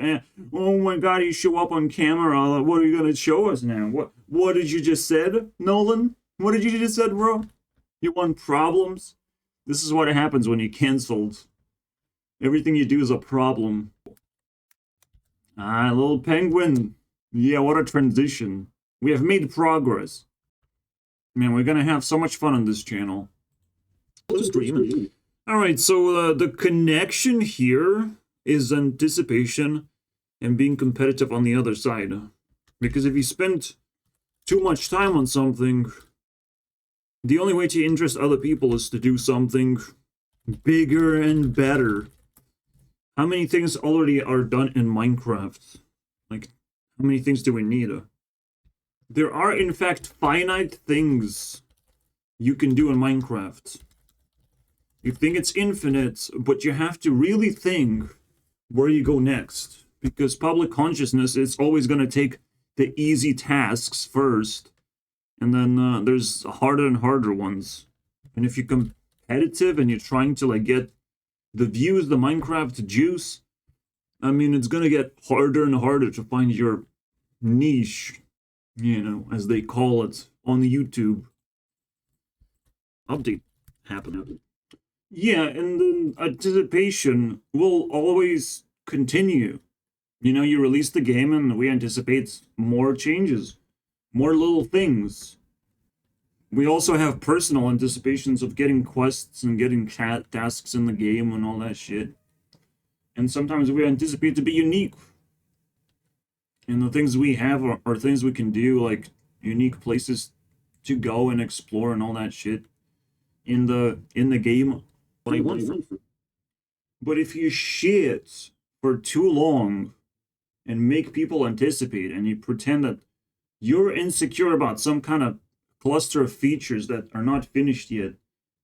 Speaker 1: oh my god, you show up on camera. What are you going to show us now? What did you just said, Nolan? What did you just said, bro? You want problems? This is what happens when you canceled. Everything you do is a problem. Ah, little penguin. Yeah, what a transition. We have made progress. Man, we're going to have so much fun on this channel. Just dreaming. Alright, so the connection here is anticipation and being competitive on the other side. Because if you spend too much time on something, the only way to interest other people is to do something bigger and better. How many things already are done in Minecraft? Like, how many things do we need? There are, in fact, finite things you can do in Minecraft. You think it's infinite, but you have to really think where you go next. Because public consciousness is always going to take the easy tasks first. And then there's harder and harder ones. And if you're competitive and you're trying to like get the views, the Minecraft juice, I mean, it's gonna get harder and harder to find your niche, you know, as they call it on the YouTube. Update happened. Yeah, and then anticipation will always continue. You know, you release the game and we anticipate more changes, more little things. We also have personal anticipations of getting quests and getting chat tasks in the game and all that shit. And sometimes we anticipate to be unique. And the things we have are things we can do, like unique places to go and explore and all that shit in the game. But if you shit for too long and make people anticipate and you pretend that you're insecure about some kind of cluster of features that are not finished yet,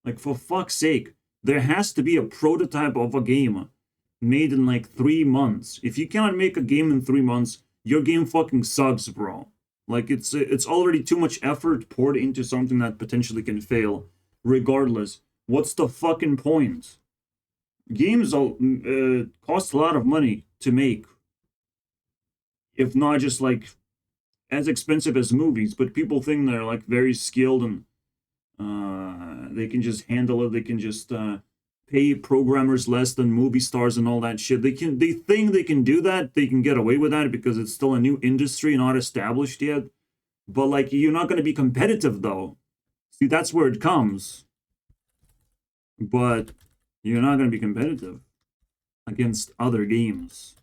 Speaker 1: like for fuck's sake, there has to be a prototype of a game made in like 3 months. If you cannot make a game in 3 months, your game fucking sucks, bro. Like it's already too much effort poured into something that potentially can fail. Regardless, what's the fucking point? Games cost a lot of money to make, if not just like as expensive as movies. But people think they're like very skilled and they can just handle it. They can just pay programmers less than movie stars and all that shit. They think they can do that. They can get away with that because it's still a new industry, not established yet. But like, you're not going to be competitive though. See, that's where it comes. But you're not going to be competitive against other games.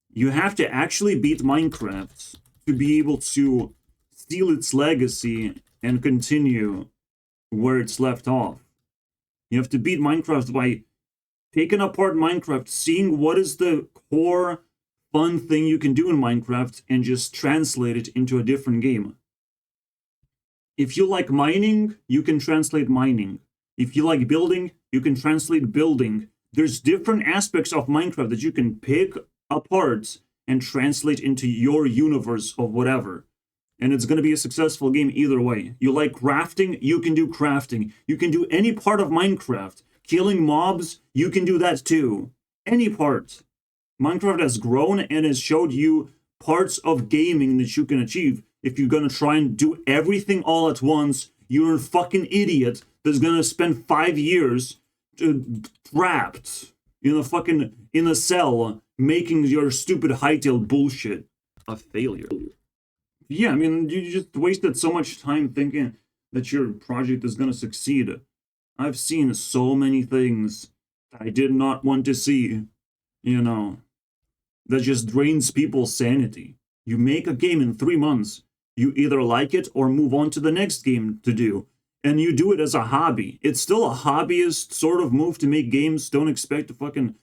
Speaker 1: You have to actually beat Minecraft to be able to steal its legacy and continue where it's left off. You have to beat Minecraft by taking apart Minecraft, seeing what is the core fun thing you can do in Minecraft, and just translate it into a different game. If you like mining, you can translate mining. If you like building, you can translate building. There's different aspects of Minecraft that you can pick apart and translate into your universe of whatever. And it's going to be a successful game either way. You like crafting, you can do crafting. You can do any part of Minecraft. Killing mobs, you can do that too. Any part. Minecraft has grown and has showed you parts of gaming that you can achieve. If you're going to try and do everything all at once, you're a fucking idiot that's going to spend 5 years trapped in a cell making your stupid hightail bullshit. A failure. Yeah, I mean, you just wasted so much time thinking that your project is going to succeed. I've seen so many things that I did not want to see, you know, that just drains people's sanity. You make a game in 3 months, you either like it or move on to the next game to do, and you do it as a hobby. It's still a hobbyist sort of move to make games. Don't expect to fucking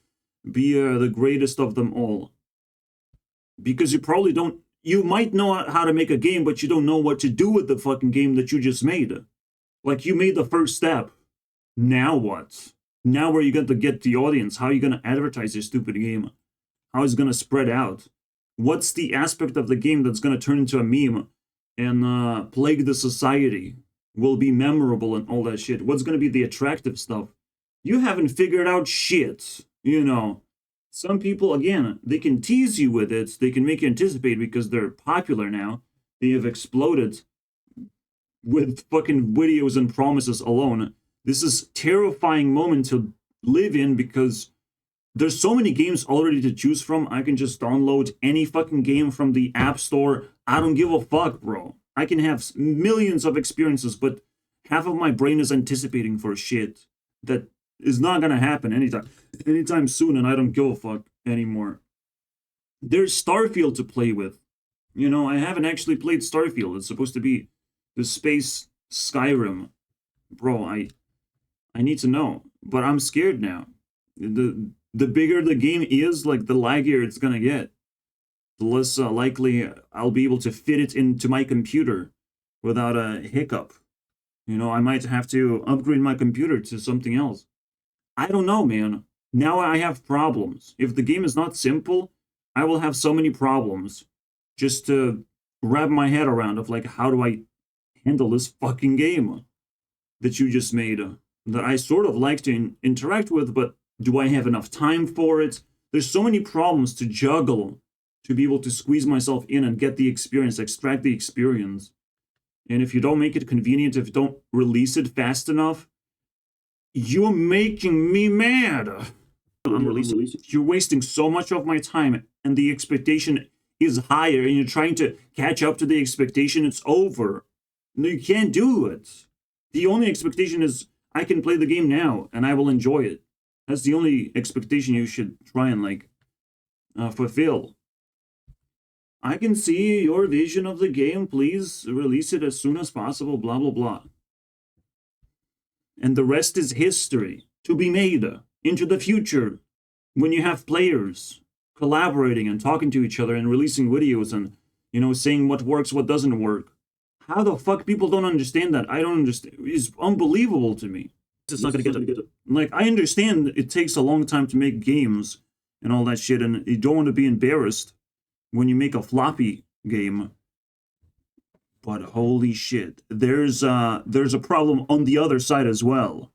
Speaker 1: be the greatest of them all. Because you probably don't. You might know how to make a game, but you don't know what to do with the fucking game that you just made. Like, you made the first step. Now what? Now where are you going to get the audience? How are you going to advertise your stupid game? How is it going to spread out? What's the aspect of the game that's going to turn into a meme and plague the society? Will be memorable and all that shit. What's going to be the attractive stuff? You haven't figured out shit, you know. Some people, again, they can tease you with it. They can make you anticipate because they're popular now. They have exploded with fucking videos and promises alone. This is a terrifying moment to live in because there's so many games already to choose from. I can just download any fucking game from the App Store. I don't give a fuck, bro. I can have millions of experiences, but half of my brain is anticipating for shit that is not gonna happen anytime soon, and I don't give a fuck anymore. There's Starfield to play with. You know, I haven't actually played Starfield. It's supposed to be the space Skyrim. Bro, I need to know. But I'm scared now. The bigger the game is, like, the laggier it's gonna get. The less likely I'll be able to fit it into my computer without a hiccup. You know, I might have to upgrade my computer to something else. I don't know, man. Now I have problems. If the game is not simple, I will have so many problems just to wrap my head around of like, how do I handle this fucking game that you just made, that I sort of like to interact with, but do I have enough time for it? There's so many problems to juggle to be able to squeeze myself in and get the experience, extract the experience. And if you don't make it convenient, if you don't release it fast enough, you're making me mad. I'm releasing. You're wasting so much of my time, and the expectation is higher, and you're trying to catch up to the expectation. It's over. No, you can't do it. The only expectation is I can play the game now, and I will enjoy it. That's the only expectation you should try and like fulfill. I can see your vision of the game. Please release it as soon as possible. Blah blah blah. And the rest is history to be made into the future, when you have players collaborating and talking to each other and releasing videos and, you know, saying what works, what doesn't work. How the fuck people don't understand that? I don't understand. It's unbelievable to me. It's not gonna get it. Like, I understand it takes a long time to make games and all that shit, and you don't want to be embarrassed when you make a floppy game. But holy shit, there's a problem on the other side as well.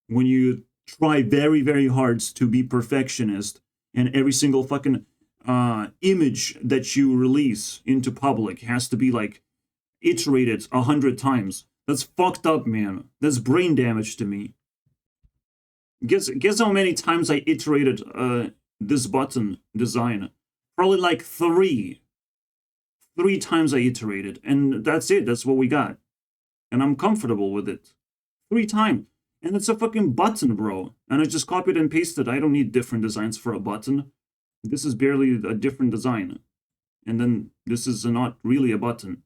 Speaker 1: When you try very, very hard to be perfectionist, and every single fucking image that you release into public has to be like iterated 100 times. That's fucked up, man. That's brain damage to me. Guess how many times I iterated this button design? Probably like 3. 3 times I iterated, and that's it. That's what we got. And I'm comfortable with it. 3 times. And it's a fucking button, bro. And I just copied and pasted. I don't need different designs for a button. This is barely a different design. And then this is not really a button.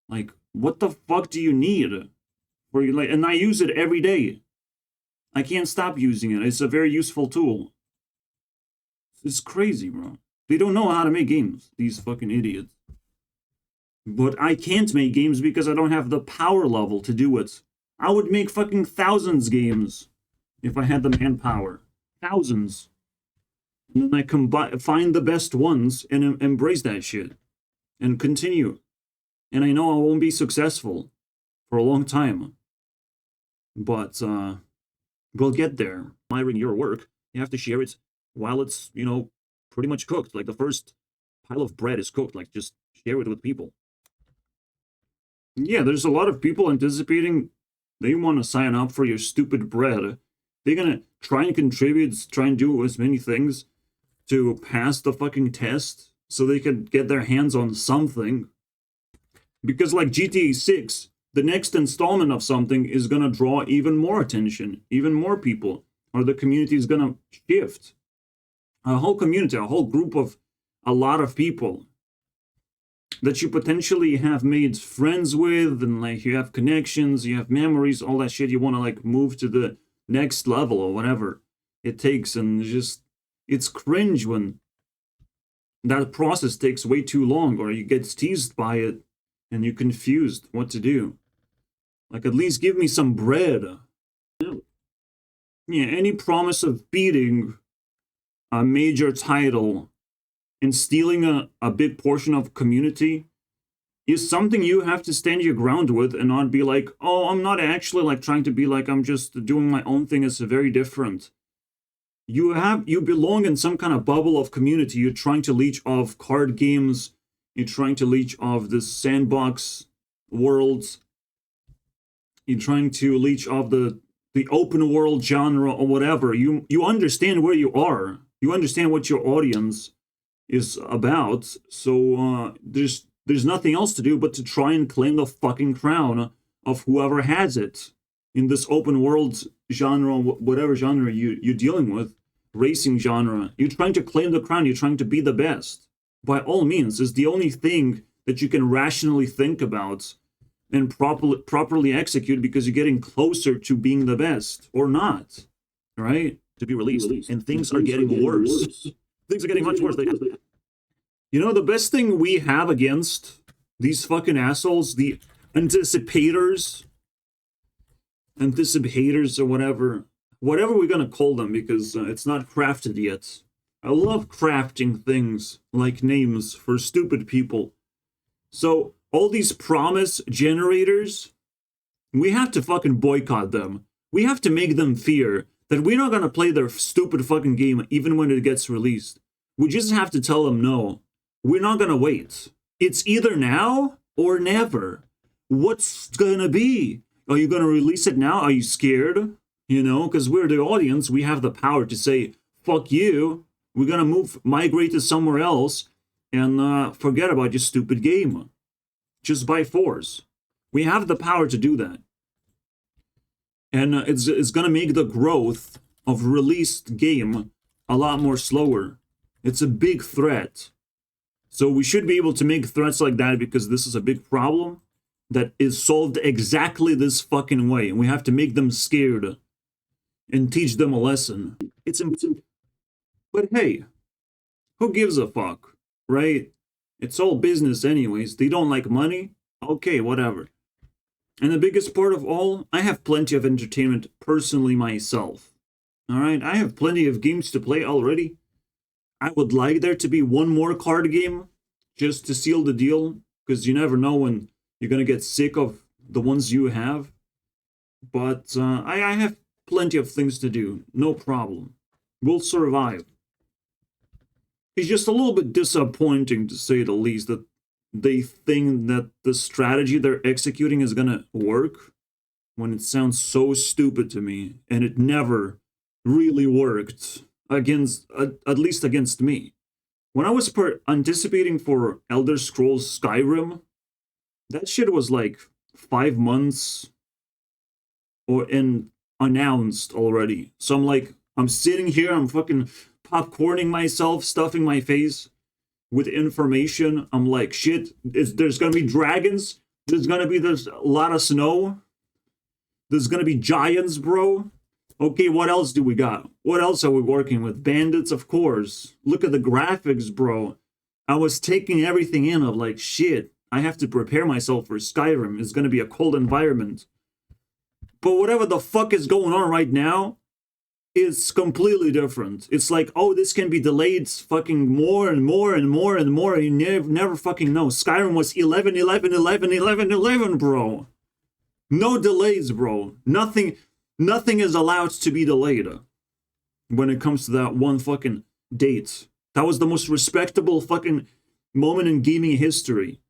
Speaker 1: Like, what the fuck do you need? For you, like, and I use it every day. I can't stop using it. It's a very useful tool. It's crazy, bro. They don't know how to make games, these fucking idiots. But I can't make games because I don't have the power level to do it. I would make fucking thousands games if I had the manpower. Thousands. And then I find the best ones and embrace that shit. And continue. And I know I won't be successful for a long time. But we'll get there. Admiring your work, you have to share it while it's, you know, pretty much cooked. Like the first pile of bread is cooked. Like, just share it with people. Yeah, there's a lot of people anticipating they want to sign up for your stupid bread. They're gonna try and contribute, try and do as many things to pass the fucking test so they can get their hands on something. Because like GTA 6, the next installment of something is gonna draw even more attention, even more people, or the community is gonna shift. A whole community, a whole group of a lot of people that you potentially have made friends with, and like you have connections, you have memories, all that shit. You want to like move to the next level or whatever it takes, and it's cringe when that process takes way too long, or you get teased by it and you're confused what to do. Like, at least give me some bread. Yeah, any promise of beating a major title and stealing a big portion of community is something you have to stand your ground with and not be like, oh, I'm not actually like trying to be like, I'm just doing my own thing. It's very different. You belong in some kind of bubble of community. You're trying to leech off card games. You're trying to leech off the sandbox worlds. You're trying to leech off the open world genre or whatever. You understand where you are. You understand what your audience is about. So there's nothing else to do but to try and claim the fucking crown of whoever has it in this open world genre, whatever genre you're dealing with, racing genre. You're trying to claim the crown. You're trying to be the best. By all means, it's the only thing that you can rationally think about and properly execute, because you're getting closer to being the best, or not, right? To be released. And things are getting worse. Things are getting much worse. You know, the best thing we have against these fucking assholes, the anticipators or whatever we're gonna call them, because it's not crafted yet. I love crafting things like names for stupid people So all these promise generators, we have to fucking boycott them. We have to make them fear that we're not gonna play their stupid fucking game even when it gets released. We just have to tell them no. We're not gonna wait. It's either now or never. What's gonna be? Are you gonna release it now? Are you scared? You know, because we're the audience, we have the power to say, fuck you, we're gonna migrate to somewhere else, and forget about your stupid game. Just by force. We have the power to do that. And it's gonna make the growth of released game a lot more slower. It's a big threat. So we should be able to make threats like that because this is a big problem that is solved exactly this fucking way. And we have to make them scared and teach them a lesson. But hey, who gives a fuck, right? It's all business anyways. They don't like money? Okay, whatever. And the biggest part of all, I have plenty of entertainment personally myself. Alright, I have plenty of games to play already. I would like there to be one more card game just to seal the deal, because you never know when you're gonna get sick of the ones you have. But I have plenty of things to do, no problem. We'll survive. It's just a little bit disappointing, to say the least, that they think that the strategy they're executing is gonna work when it sounds so stupid to me, and it never really worked against, at least against me. When I was anticipating for Elder Scrolls Skyrim, that shit was like 5 months and announced already. So I'm sitting here, I'm fucking popcorning myself, stuffing my face with information. I'm like, shit, there's gonna be dragons, there's a lot of snow, there's gonna be giants, bro. Okay, what else do we got? What else are we working with? Bandits, of course. Look at the graphics, bro. I was taking everything in of like, shit, I have to prepare myself for Skyrim. It's gonna be a cold environment. But whatever the fuck is going on right now, it's completely different. It's like, oh, this can be delayed fucking more and more and more and more. You never fucking know. Skyrim was 11, 11, 11, 11, 11, bro. No delays, bro. Nothing is allowed to be delayed when it comes to that one fucking date. That was the most respectable fucking moment in gaming history.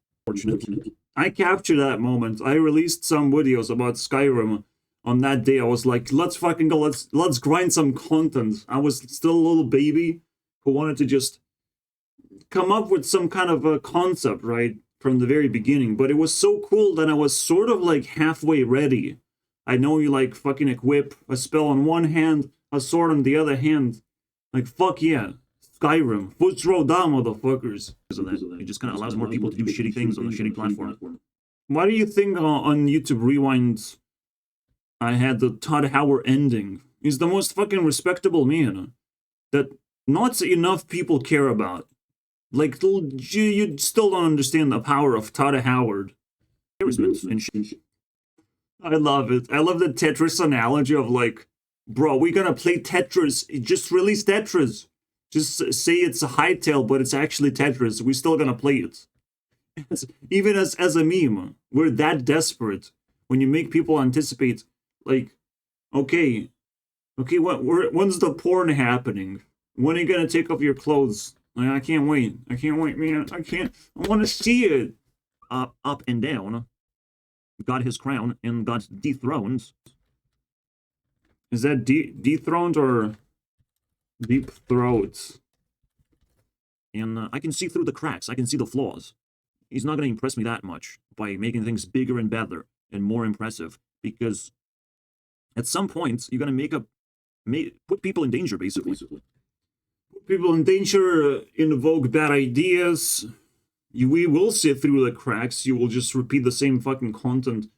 Speaker 1: I captured that moment. I released some videos about Skyrim on that day. I was like, let's fucking go, let's grind some content. I was still a little baby who wanted to just come up with some kind of a concept, right, from the very beginning. But it was so cool that I was sort of like halfway ready. I know you like fucking equip a spell on one hand, a sword on the other hand. Like, fuck yeah. Skyrim. Foot throw down, motherfuckers. It just kind of allows more people to do shitty things on a shitty platform. Why do you think on YouTube Rewind I had the Todd Howard ending? He's the most fucking respectable man that not enough people care about. Like, you still don't understand the power of Todd Howard. And shit. I love it. I love the Tetris analogy of like, bro, we're gonna play Tetris. Just release Tetris. Just say it's a Hytale, but it's actually Tetris. We're still gonna play it. Even as a meme, we're that desperate. When you make people anticipate, like, okay, when's the porn happening? When are you gonna take off your clothes? Like, I can't wait, man. I want to see it. Up and down. Got his crown and got dethroned. Is that dethroned or deep throat? And I can see through the cracks. I can see the flaws. He's not going to impress me that much by making things bigger and better and more impressive, because at some point you're going to put people in danger, basically. Put people in danger, invoke bad ideas. We will sit through the cracks. You will just repeat the same fucking content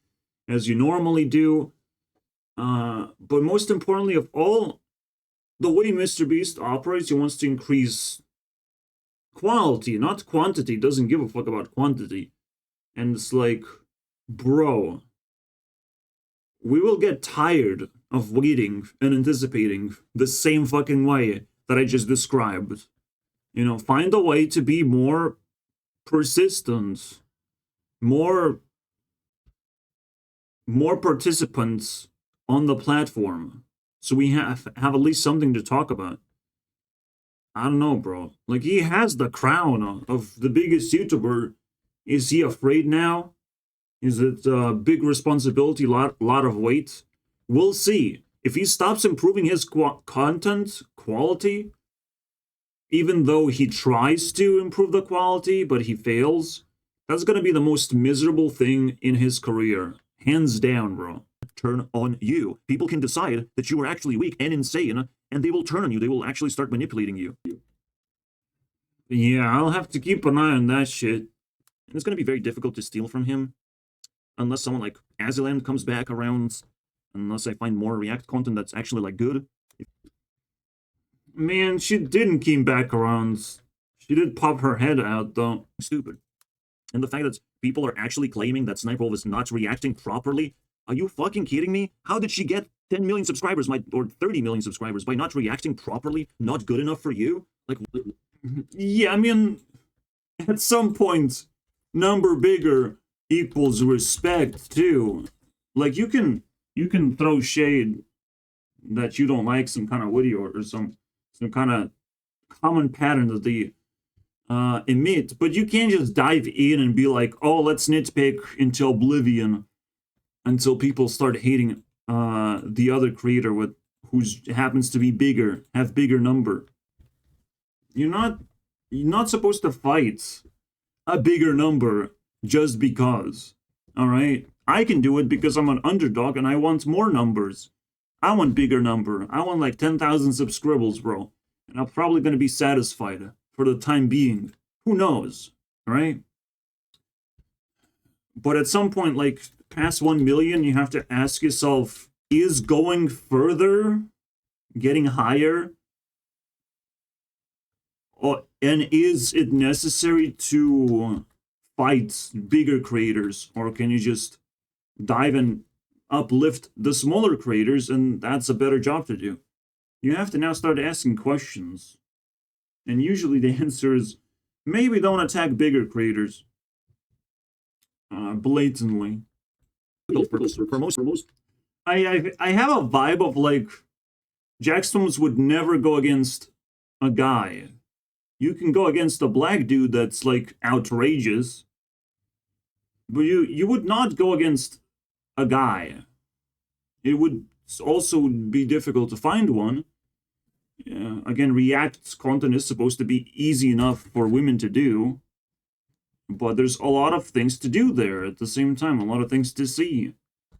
Speaker 1: as you normally do. But most importantly of all, the way Mr. Beast operates, he wants to increase quality, not quantity. Doesn't give a fuck about quantity. And it's like, bro, we will get tired of waiting and anticipating the same fucking way that I just described. You know, find a way to be more persistent. more participants on the platform, so we have at least something to talk about. I don't know, bro. Like, he has the crown of the biggest YouTuber. Is he afraid now? Is it a big responsibility, lot of weight? We'll see. If he stops improving his content quality, even though he tries to improve the quality, but he fails, that's gonna be the most miserable thing in his career. Hands down, bro. Turn on you. People can decide that you are actually weak and insane, and they will turn on you. They will actually start manipulating you. Yeah, I'll have to keep an eye on that shit. And it's gonna be very difficult to steal from him. Unless someone like Aziland comes back around. Unless I find more React content that's actually, like, good. Man, she didn't came back around. She did pop her head out, though. Stupid. And the fact that people are actually claiming that Sniper is not reacting properly. Are you fucking kidding me? How did she get 10 million subscribers, or 30 million subscribers, by not reacting properly? Not good enough for you? Like, yeah, I mean, at some point, number bigger equals respect, too. Like, you can throw shade that you don't like some kind of video or some kind of common pattern that they emit, but you can't just dive in and be like, oh, let's nitpick into oblivion until people start hating the other creator who happens to be bigger, have bigger number. You're not supposed to fight a bigger number just because. All right, I can do it because I'm an underdog and I want more numbers. I want bigger number. I want like 10,000 subscribers, bro. And I'm probably going to be satisfied for the time being. Who knows, right? But at some point, like, past 1 million, you have to ask yourself, is going further, getting higher, and is it necessary to fight bigger creators? Or can you just dive and uplift the smaller creators, and that's a better job to do? You have to now start asking questions. And usually the answer is, maybe don't attack bigger creators blatantly. For most, I have a vibe of, like, Jacksfilms would never go against a guy. You can go against a black dude that's, like, outrageous, but you would not go against a guy. It would also be difficult to find one. Again, React's content is supposed to be easy enough for women to do, but there's a lot of things to do there at the same time, a lot of things to see.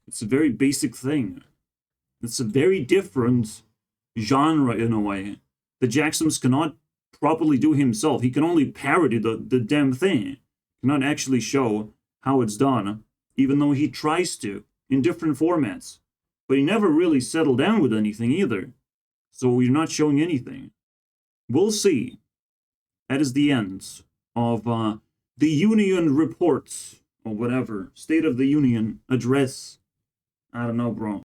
Speaker 1: It's a very basic thing. It's a very different genre in a way. The Jacksfilms cannot properly do himself. He can only parody the damn thing. Cannot actually show how it's done, even though he tries to, in different formats. But he never really settled down with anything either. So you're not showing anything. We'll see. That is the end of the Union Report, or whatever. State of the Union Address. I don't know, bro.